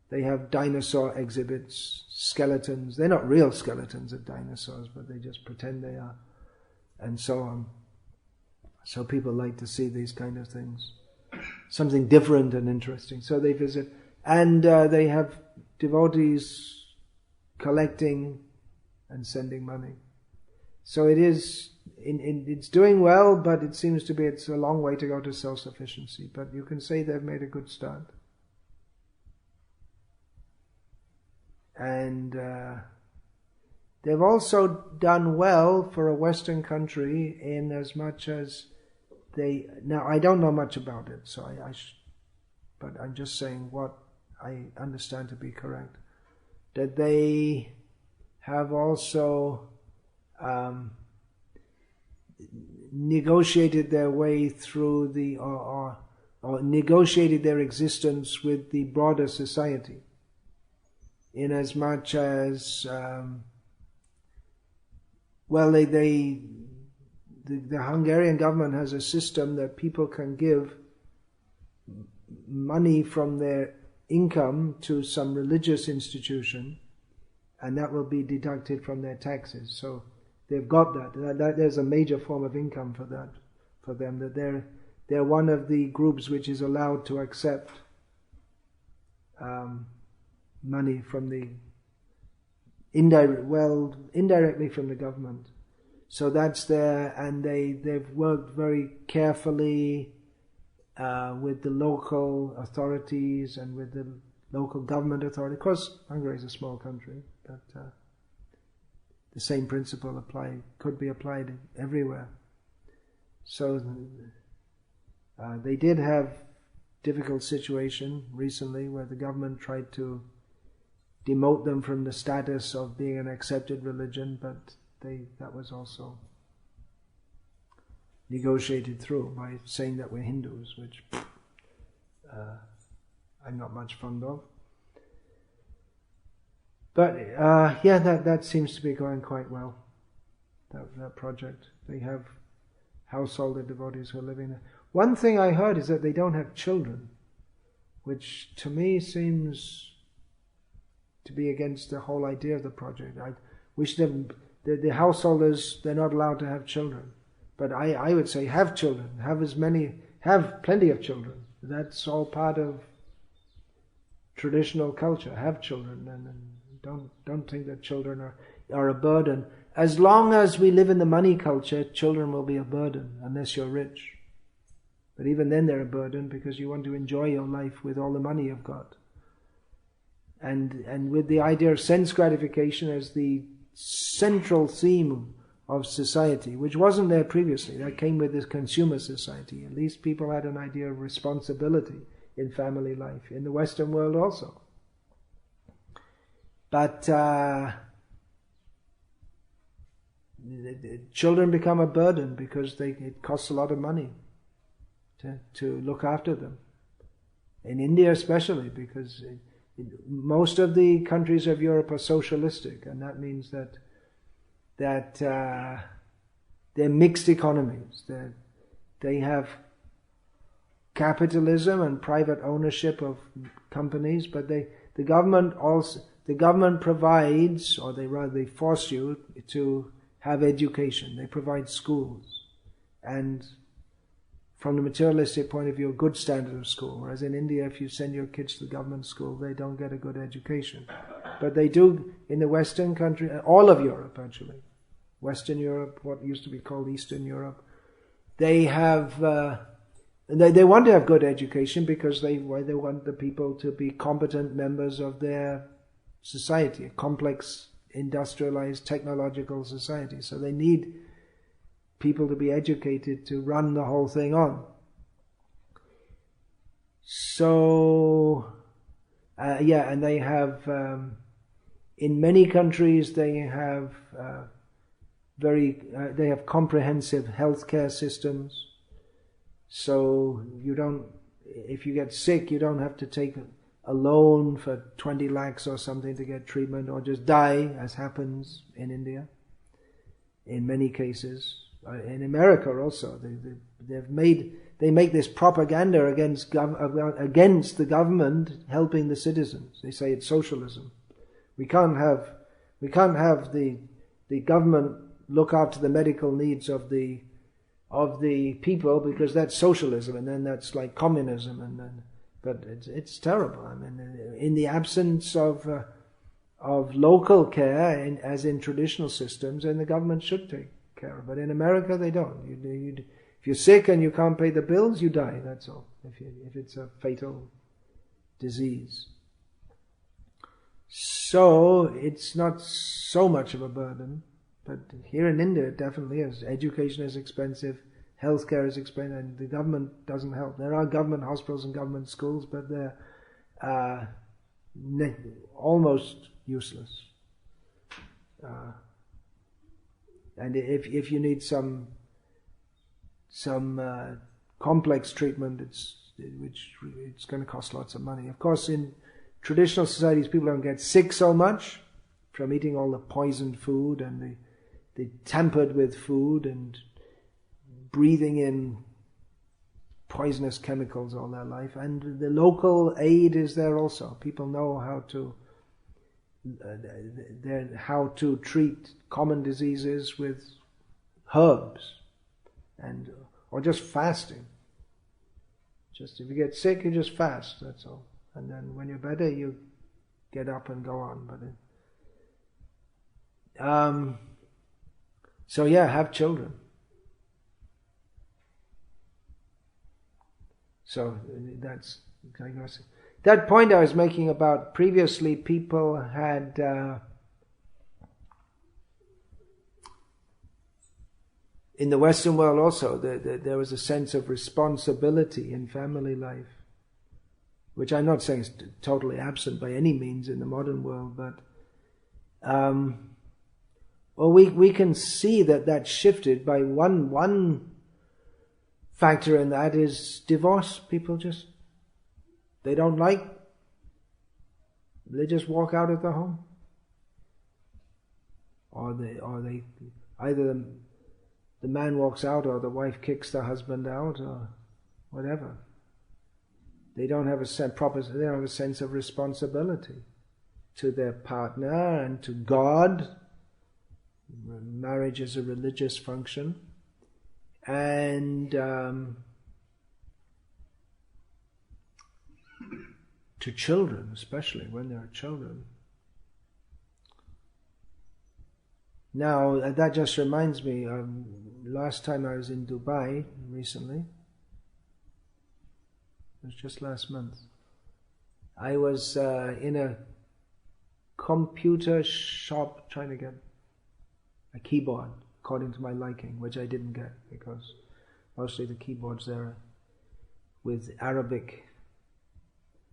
A: they have dinosaur exhibits, skeletons. They're not real skeletons of dinosaurs, but they just pretend they are, and so on. So people like to see these kind of things, something different and interesting. So they visit, and they have devotees collecting and sending money. So it is, it's doing well, but it seems to be it's a long way to go to self-sufficiency. But you can say they've made a good start. And they've also done well for a Western country in as much as they. Now I don't know much about it, so but I'm just saying what I understand to be correct. That they have also negotiated their way through or negotiated their existence with the broader society. In as much as, the Hungarian government has a system that people can give money from their income to some religious institution, and that will be deducted from their taxes. So they've got that there's a major form of income for them. That they're one of the groups which is allowed to accept money from the indirectly from the government. So that's there, and they've worked very carefully with the local authorities and with the local government authority. Of course, Hungary is a small country, but the same principle could be applied everywhere. So they did have difficult situation recently where the government tried to demote them from the status of being an accepted religion, but that was also negotiated through by saying that we're Hindus, which I'm not much fond of. But that seems to be going quite well, that project. They have householder devotees who are living there. One thing I heard is that they don't have children, which to me seems to be against the whole idea of the project. I wish the householders, they're not allowed to have children. But I would say have children, have plenty of children. That's all part of traditional culture. Have children, and don't think that children are a burden. As long as we live in the money culture, children will be a burden unless you're rich. But even then they're a burden because you want to enjoy your life with all the money you've got. And with the idea of sense gratification as the central theme of society, which wasn't there previously. That came with this consumer society. At least people had an idea of responsibility in family life, in the Western world also. But children become a burden because it costs a lot of money to look after them. In India especially, because most of the countries of Europe are socialistic, and that means that they're mixed economies. They have capitalism and private ownership of companies, but the government provides, or they force you to have education. They provide schools, and from the materialistic point of view, a good standard of school. Whereas in India, if you send your kids to the government school, they don't get a good education. But they do in the Western country, all of Europe actually, Western Europe, what used to be called Eastern Europe, they have, they want to have good education because they want the people to be competent members of their society, a complex, industrialized, technological society. So they need people to be educated to run the whole thing on. So, and they have, in many countries they have they have comprehensive healthcare systems. So if you get sick, you don't have to take a loan for 20 lakhs or something to get treatment, or just die, as happens in India, in many cases. In America also, they make this propaganda against the government helping the citizens. They say it's socialism. We can't have the government look after the medical needs of the people because that's socialism, and then that's like communism, but it's terrible. I mean, in the absence of local care, as in traditional systems, then the government should take care. But in America, they don't. If you're sick and you can't pay the bills, you die. That's all. If it's a fatal disease, so it's not so much of a burden. But here in India, it definitely is. Education is expensive, healthcare is expensive, and the government doesn't help. There are government hospitals and government schools, but they're almost useless. And if you need some complex treatment, it's going to cost lots of money. Of course, in traditional societies, people don't get sick so much from eating all the poisoned food and the tampered with food and breathing in poisonous chemicals all their life. And the local aid is there also. People know how to treat common diseases with herbs or just fasting. Just if you get sick, you just fast, that's all. And then when you're better, you get up and go on. But so have children. that point I was making about previously people had in the Western world also, there was a sense of responsibility in family life, which I'm not saying is totally absent by any means in the modern world, but we can see that shifted by one factor, and that is divorce. People they don't like, they just walk out of the home, or they either the man walks out, or the wife kicks the husband out, or whatever. They don't have a sense of responsibility to their partner and to God. Marriage is a religious function, and to children, especially when there are children. Now, that just reminds me, last time I was in Dubai recently, it was just last month, I was in a computer shop trying to get a keyboard according to my liking, which I didn't get because mostly the keyboards there are with Arabic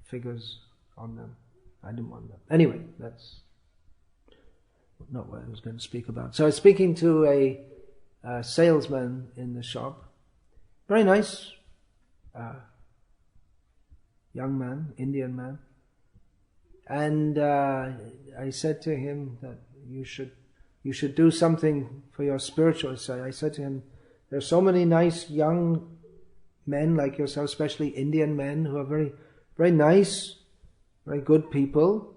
A: figures on them. I didn't want them. Anyway, that's not what I was going to speak about. So I was speaking to a salesman in the shop, very nice young man, Indian man, and I said to him that you should do something for your spiritual side. I said to him, there are so many nice young men like yourself, especially Indian men, who are very, very nice, very good people,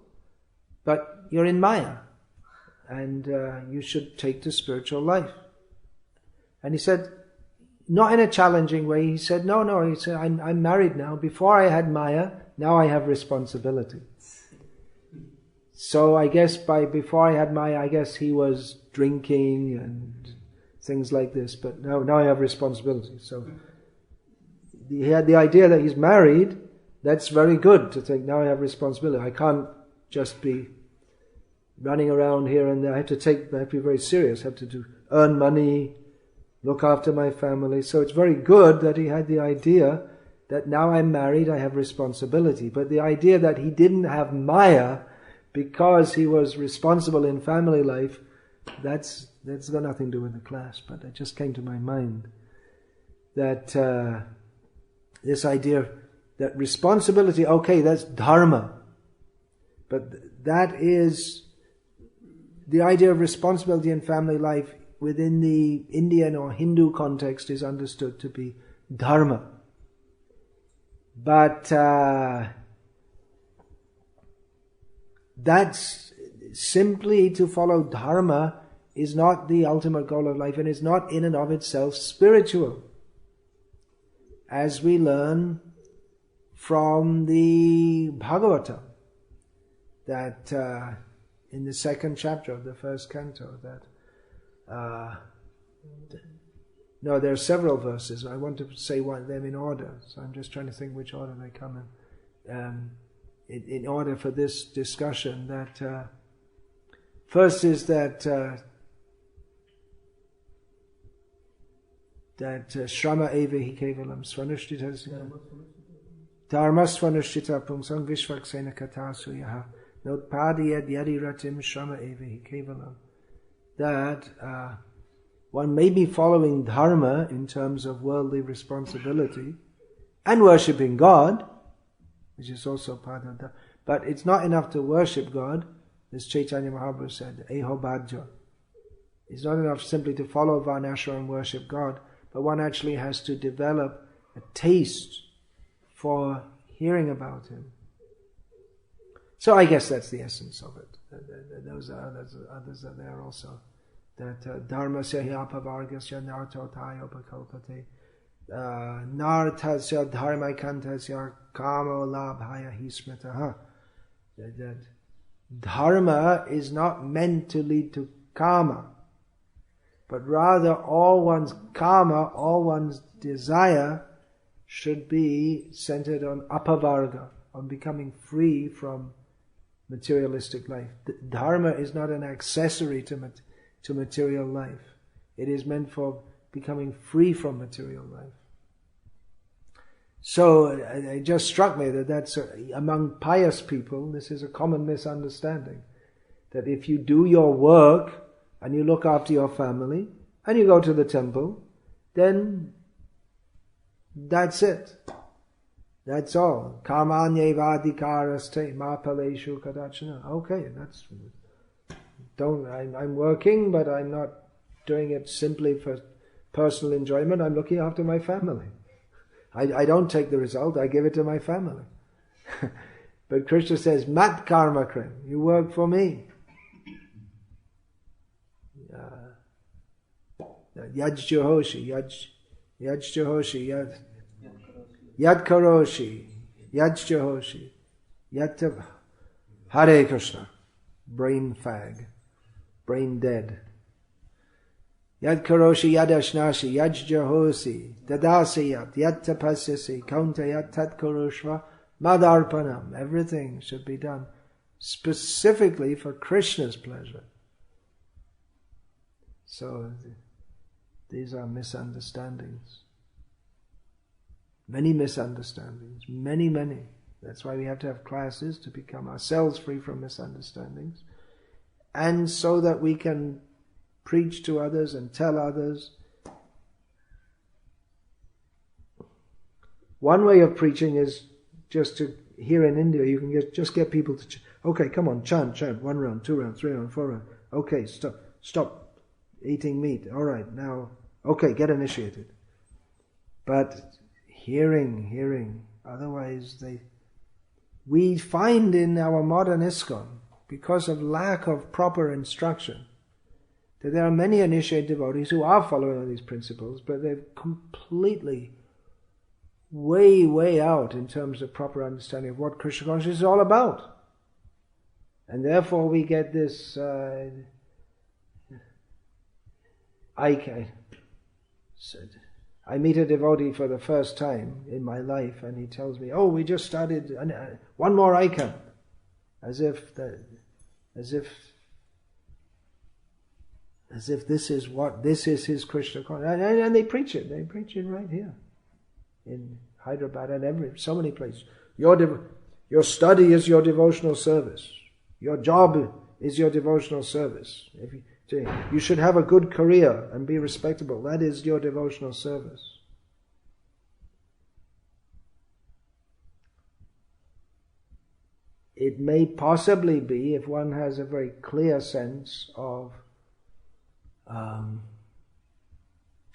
A: but you're in Maya, and you should take to spiritual life. And he said, not in a challenging way, he said, no, he said, I'm married now. Before I had Maya, now I have responsibility. So I guess before I had Maya, I guess he was drinking and things like this, but now I have responsibility. So he had the idea that he's married. That's very good to think, now I have responsibility. I can't just be running around here and there. I have to be very serious. I have to earn money, look after my family. So it's very good that he had the idea that now I'm married, I have responsibility. But the idea that he didn't have Maya because he was responsible in family life, that's got nothing to do with the class. But it just came to my mind that this idea that responsibility, okay, that's dharma. But that is the idea of responsibility in family life within the Indian or Hindu context is understood to be dharma. But that's simply to follow dharma is not the ultimate goal of life, and is not in and of itself spiritual. As we learn from the Bhagavata, that in the second chapter of the first canto, that there are several verses. I want to say one of them in order, so I'm just trying to think which order they come in order for this discussion. That first is that Shrama eva hi kevalam svanushtita dharma svanushtita pumsam vishvaksena katasu yaha notpadiyad yadiratim Shrama eva hi kevalam. That one may be following dharma in terms of worldly responsibility and worshipping God, which is also part of that. But it's not enough to worship God, as Chaitanya Mahaprabhu said, Eho Bhajya. It's not enough simply to follow Varnashram and worship God, but one actually has to develop a taste for hearing about Him. So I guess that's the essence of it. Those are others are there also. That dharma sya apavargasya nartotayo pakalpate nartasya dharmaikantasya kamo labhaya hismataha. That dharma is not meant to lead to kama, but rather all one's kama, all one's desire should be centered on apavarga, on becoming free from materialistic life. Dharma is not an accessory to material life. It is meant for becoming free from material life. So it just struck me that that's among pious people, this is a common misunderstanding. That if you do your work and you look after your family and you go to the temple, then that's it. That's all. Karmanyevadikaraste mapaleshu kadachana. Okay, I'm working, but I'm not doing it simply for personal enjoyment. I'm looking after my family. I don't take the result, I give it to my family. But Krishna says, mat karma krim, you work for me. Yajjahoshi, Yad Karoshi, Yajjahoshi, Yad Hare Krishna, brain fag, brain dead. Yad Karoshi, Yad Ashnashi, Yajjahosi, Dadasiyat, Yad Tapasyasi, Kaunta Yad Tat Kurushva, Madarpanam. Everything should be done specifically for Krishna's pleasure. So these are misunderstandings. Many misunderstandings. Many. That's why we have to have classes to become ourselves free from misunderstandings. And so that we can preach to others and tell others. One way of preaching is just to, here in India, you can just get people to, okay, come on, chant, 1 round, 2 rounds, 3 rounds, 4 rounds. Okay, stop eating meat. All right, now, okay, get initiated. But hearing, otherwise we find in our modern ISKCON, because of lack of proper instruction, that there are many initiated devotees who are following all these principles, but they're completely way out in terms of proper understanding of what Krishna consciousness is all about. And therefore we get this I meet a devotee for the first time in my life, and he tells me, we just started one more icon, as if this is his Krishna consciousness. And they preach it right here in Hyderabad and so many places. Your study is your devotional service. Your job is your devotional service. You should have a good career and be respectable. That is your devotional service. It may possibly be, if one has a very clear sense of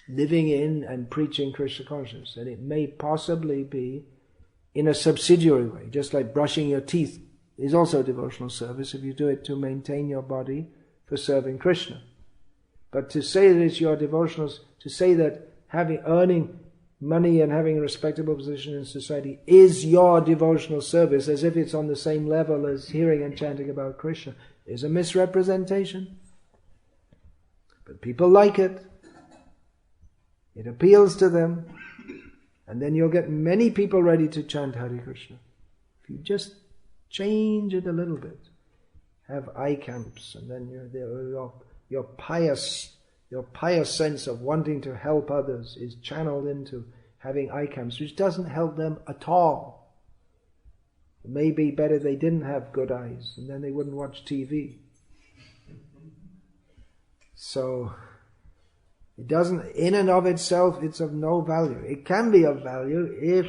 A: living in and preaching Krishna consciousness, and it may possibly be in a subsidiary way, just like brushing your teeth is also a devotional service if you do it to maintain your body for serving Krishna. But to say that it's your devotional, to say that earning money and having a respectable position in society is your devotional service, as if it's on the same level as hearing and chanting about Krishna, is a misrepresentation. But people like it. It appeals to them. And then you'll get many people ready to chant Hare Krishna. If you just change it a little bit. Have eye camps, and then your pious sense of wanting to help others is channeled into having eye camps, which doesn't help them at all. It may be better they didn't have good eyes, and then they wouldn't watch TV. So it doesn't, in and of itself, it's of no value. It can be of value if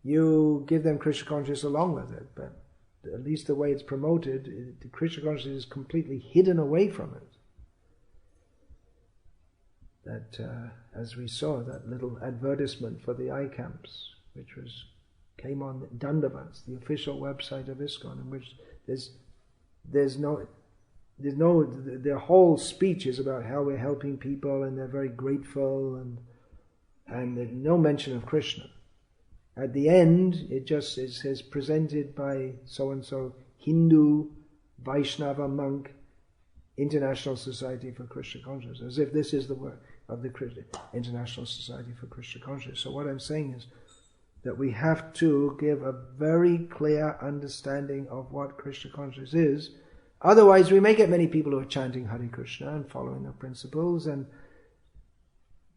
A: you give them Krishna consciousness along with it, but at least the way it's promoted, the Krishna consciousness is completely hidden away from it. That, as we saw, that little advertisement for the eye camps, which came on Dandavats, the official website of ISKCON, in which their whole speech is about how we're helping people and they're very grateful, and there's no mention of Krishna. At the end, it just says presented by so-and-so Hindu Vaishnava monk, International Society for Krishna Consciousness, as if this is the work of the International Society for Krishna Consciousness. So what I'm saying is, that we have to give a very clear understanding of what Krishna consciousness is. Otherwise, we may get many people who are chanting Hare Krishna and following the principles and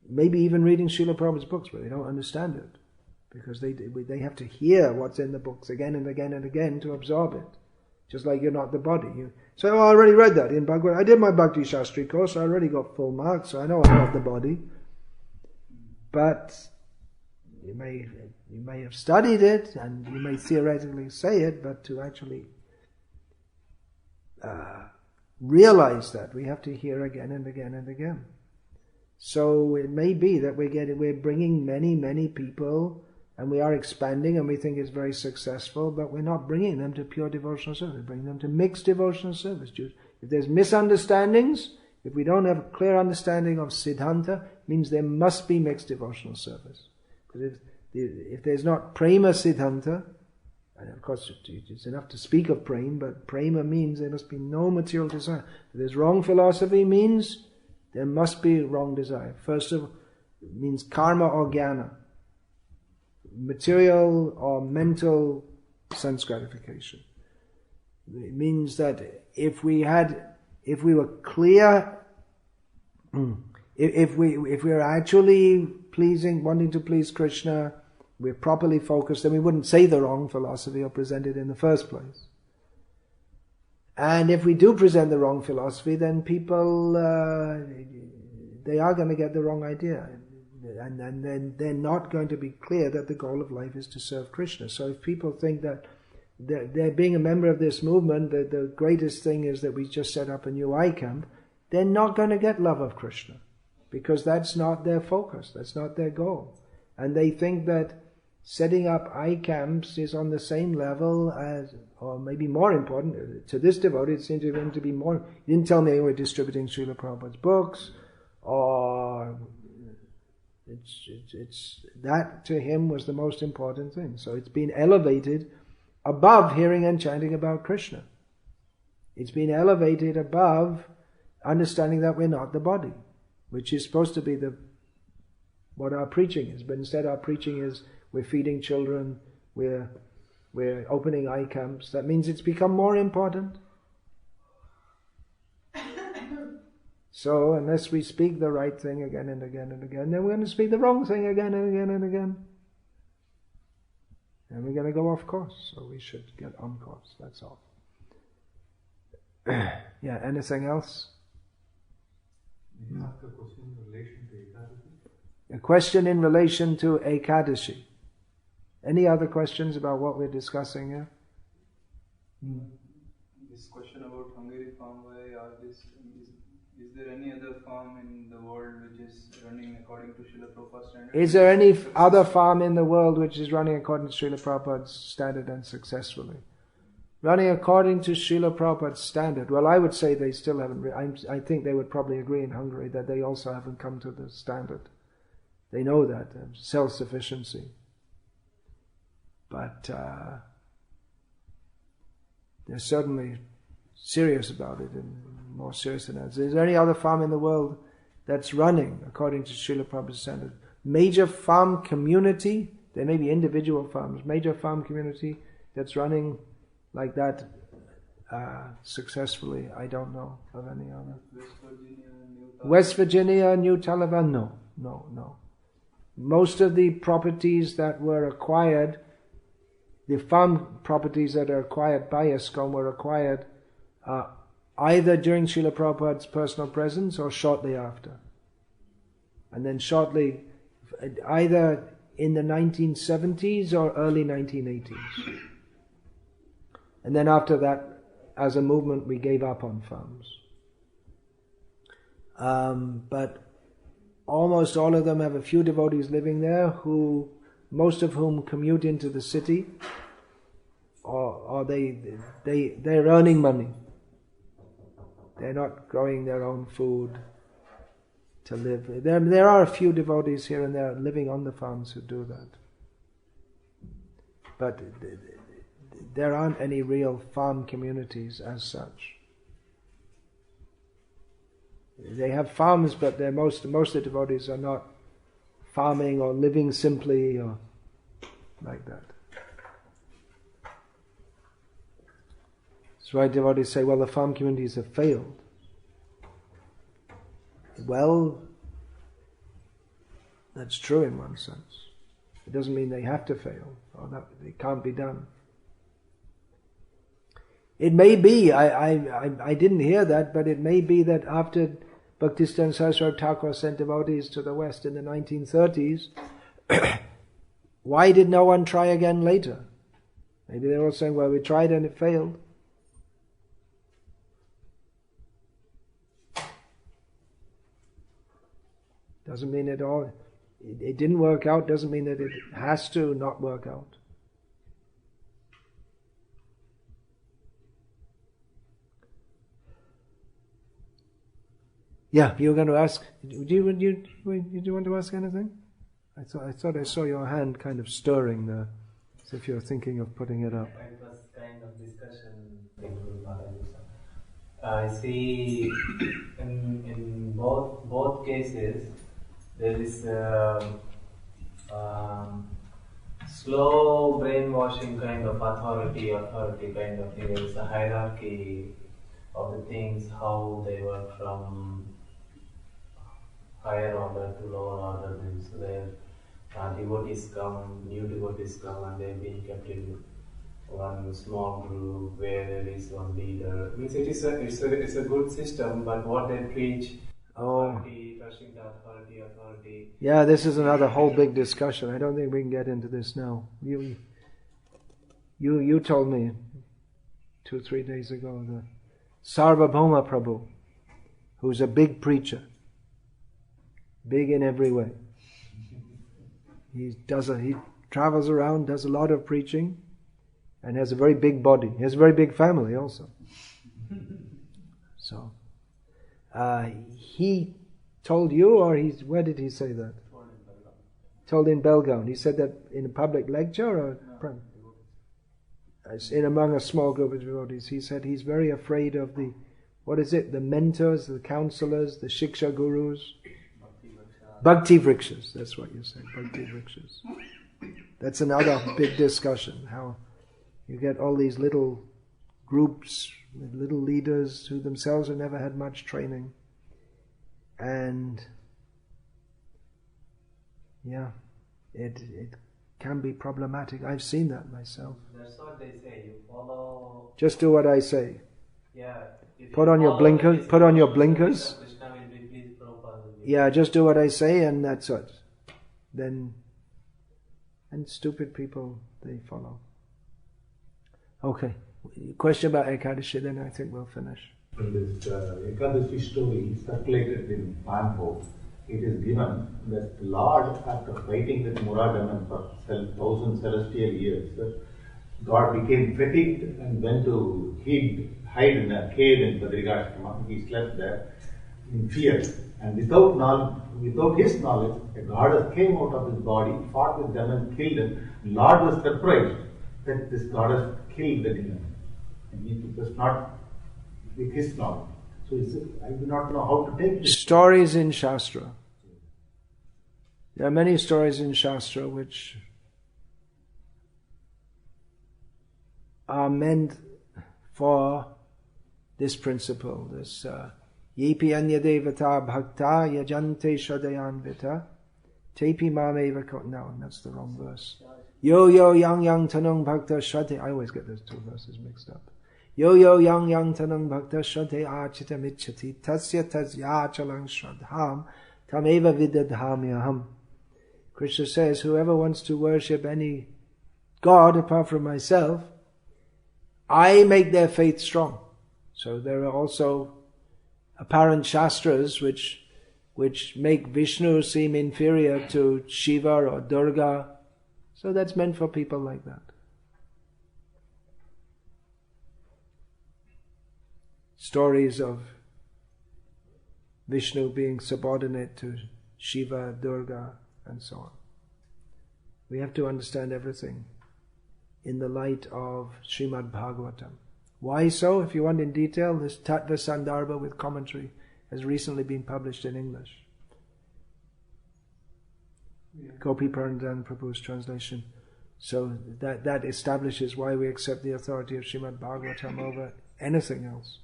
A: maybe even reading Srila Prabhupada's books, but they don't understand it because they have to hear what's in the books again and again and again to absorb it. Just like you're not the body. You say, oh, I already read that in Bhagavad. I did my Bhakti Shastri course, I already got full marks, so I know I'm not the body. But you may have studied it and you may theoretically say it, but to actually realize that, we have to hear again and again and again. So it may be that we're bringing many people, and we are expanding, and we think it's very successful, but we're not bringing them to pure devotional service. We're bringing them to mixed devotional service. If there's misunderstandings, if we don't have a clear understanding of Siddhanta, it means there must be mixed devotional service. Because if there's not Prema Siddhanta, and of course it's enough to speak of Prema, but Prema means there must be no material desire. If there's wrong philosophy, means there must be wrong desire. First of all, it means karma or jnana. Material or mental sense gratification. It means that if we were clear, if we are actually wanting to please Krishna, we're properly focused, then we wouldn't say the wrong philosophy or present it in the first place. And if we do present the wrong philosophy, then people, they are going to get the wrong idea. And then they're not going to be clear that the goal of life is to serve Krishna. So if people think that they're being a member of this movement, that the greatest thing is that we just set up a new I camp, they're not going to get love of Krishna. Because that's not their focus, that's not their goal. And they think that setting up I camps is on the same level as, or maybe more important, to this devotee it seems to him to be more, he didn't tell me they were distributing Srila Prabhupada's books, or it's that to him was the most important thing. So it's been elevated above hearing and chanting about Krishna. It's been elevated above understanding that we're not the body, which is supposed to be what our preaching is. But instead our preaching is we're feeding children, we're opening I camps. That means it's become more important. So unless we speak the right thing again and again and again, then we're going to speak the wrong thing again and again and again. And we're going to go off course. So we should get on course, that's all. Yeah, anything else?
D: May I ask a question in relation to Ekadashi?
A: A question in relation to Ekadashi. Any other questions about what we're discussing here?
C: This question about Hungary farm, why I asked this, is there any other farm in the world which is running according to Srila Prabhupada's standard?
A: Is there any other farm in the world which is running according to Srila Prabhupada's standard and successfully? Running according to Srila Prabhupada's standard. Well, I would say they still haven't. I think they would probably agree in Hungary that they also haven't come to the standard. They know that, self-sufficiency. But they're certainly serious about it, and more serious than that. Is there any other farm in the world that's running according to Srila Prabhupada's standard? Major farm community, there may be individual farms, major farm community that's running like that successfully, I don't know of any other. West Virginia, New Taliban, no. Most of the properties that were acquired, the farm properties that are acquired by ISKCON were acquired either during Srila Prabhupada's personal presence or shortly after. And then shortly, either in the 1970s or early 1980s. And then after that, as a movement, we gave up on farms. But almost all of them have a few devotees living there, most of whom commute into the city, or they're earning money. They're not growing their own food to live. There are a few devotees here and there living on the farms who do that. But there aren't any real farm communities as such. They have farms, but most of the devotees are not farming or living simply, or like that. That's why devotees say, well, the farm communities have failed. Well, that's true in one sense. It doesn't mean they have to fail, or that it can't be done. It may be, I didn't hear that, but it may be that after Bhaktisiddhanta Saraswati Thakur sent devotees to the West in the 1930s, why did no one try again later? Maybe they were all saying, well, we tried and it failed. Doesn't mean it didn't work out, doesn't mean that it has to not work out. Yeah, you were going to ask. Did you want to ask anything? I thought I saw your hand kind of stirring there, as if you're thinking of putting it up.
E: It was kind of discussion. I see in both cases there is slow brainwashing kind of authority kind of thing. There is a hierarchy of the things, how they work from higher order to lower order. So there devotees come, new devotees come, and they've been kept in one small group where there is one leader. Means it's a good system, but what they preach, authority, touching the authority.
A: Yeah, this is another whole big discussion. I don't think we can get into this now. You told me 2-3 days ago the Sarvabhauma Prabhu, who's a big preacher, big in every way. He travels around, does a lot of preaching, and has a very big body. He has a very big family also. So, he told you, or where did he say that? Told in Belgaum. He said that in a public lecture, or in among a small group of devotees. He said he's very afraid of the mentors, the counselors, the shiksha gurus. Bhakti vrikshas, that's what you said, Bhakti vrikshas. That's another big discussion, how you get all these little groups with little leaders who themselves have never had much training. And yeah, it can be problematic. I've seen that myself.
E: That's what they say. You follow.
A: Just do what I say.
E: Yeah.
A: Put on your blinkers. Put on your blinkers.
E: Krishna will be pleased, Prabhupada will be.
A: Yeah, just do what I say, and that's it. And stupid people, they follow. Okay. Question about Ekadashi, then I think we'll finish.
D: This Ekadashi story circulated in Manho. It is given that the Lord, after fighting with Muradaman for 1,000 celestial years, God became fatigued and went to hide in a cave in Badrigashram. He slept there in fear. And without his knowledge, a goddess came out of his body, fought with them and killed him. Lord was surprised that this goddess killed the demon. And it was not with his knowledge. So he said, I do not know how to take this.
A: Stories in Shastra. There are many stories in Shastra which are meant for this principle, this Yepi anya devata bhakta yajante shadayanvita tepi mameva no, that's the wrong verse. Yo yang tanung bhakta shade. I always get those two verses mixed up. Yo yang tanung bhakta shade achita michati tasya chalang shradham tameva vidadhamyaham. Krishna says, whoever wants to worship any god apart from myself, I make their faith strong. So there are also apparent shastras which make Vishnu seem inferior to Shiva or Durga. So that's meant for people like that. Stories of Vishnu being subordinate to Shiva, Durga, and so on. We have to understand everything in the light of Srimad Bhagavatam. Why so? If you want in detail, this Tattva Sandarbha with commentary has recently been published in English. Gopi Parandan Prabhu's translation. So that establishes why we accept the authority of Srimad Bhagavatam over anything else.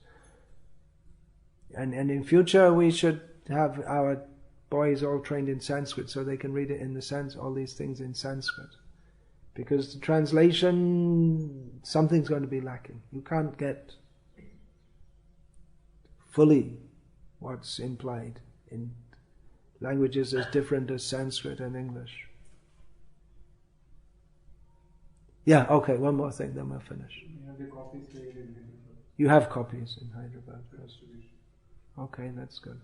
A: And in future we should have our boys all trained in Sanskrit so they can read it in the sense, all these things in Sanskrit. Because the translation, something's going to be lacking. You can't get fully what's implied in languages as different as Sanskrit and English. Yeah, okay, one more thing, then we'll finish.
C: You have the copies laid in Hyderabad.
A: You have copies in Hyderabad. Okay, that's good.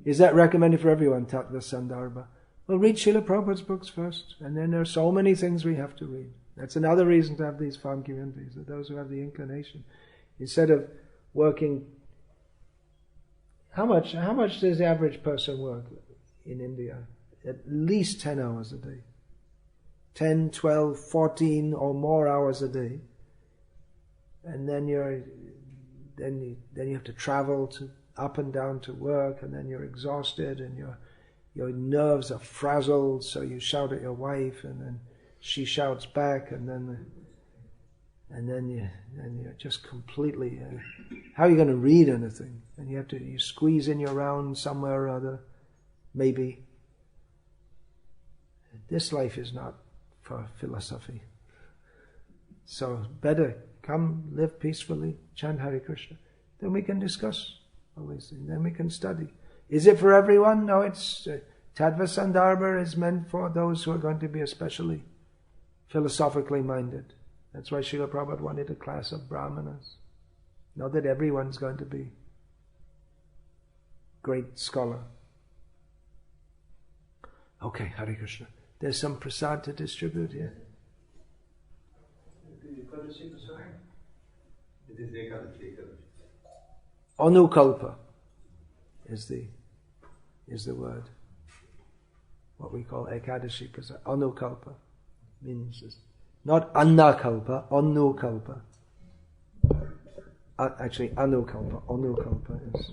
A: Is that recommended for everyone, Tattva Sandarbha? Well, read Srila Prabhupada's books first, and then there are so many things we have to read. That's another reason to have these farm communities, that those who have the inclination, instead of working, how much does the average person work in India? At least 10 hours a day. 10, 12, 14 or more hours a day. And then you have to travel up and down to work, and then you're exhausted, and your nerves are frazzled, so you shout at your wife, and then she shouts back, and then you're just completely. How are you going to read anything? And you squeeze in your round somewhere or other, maybe. This life is not for philosophy. So better come, live peacefully, chant Hare Krishna. Then we can discuss all these things. Then we can study. Is it for everyone? No, it's Tattva Sandarbha is meant for those who are going to be especially philosophically minded. That's why Srila Prabhupada wanted a class of brahmanas. Not that everyone's going to be great scholar. Okay, Hare Krishna. There's some prasad to distribute here.
D: It is Ekadashi.
A: Anukalpa is the word. What we call Ekadashi prasad. Anukalpa means not Annakalpa, Anukalpa. Actually, Anukalpa. Anukalpa is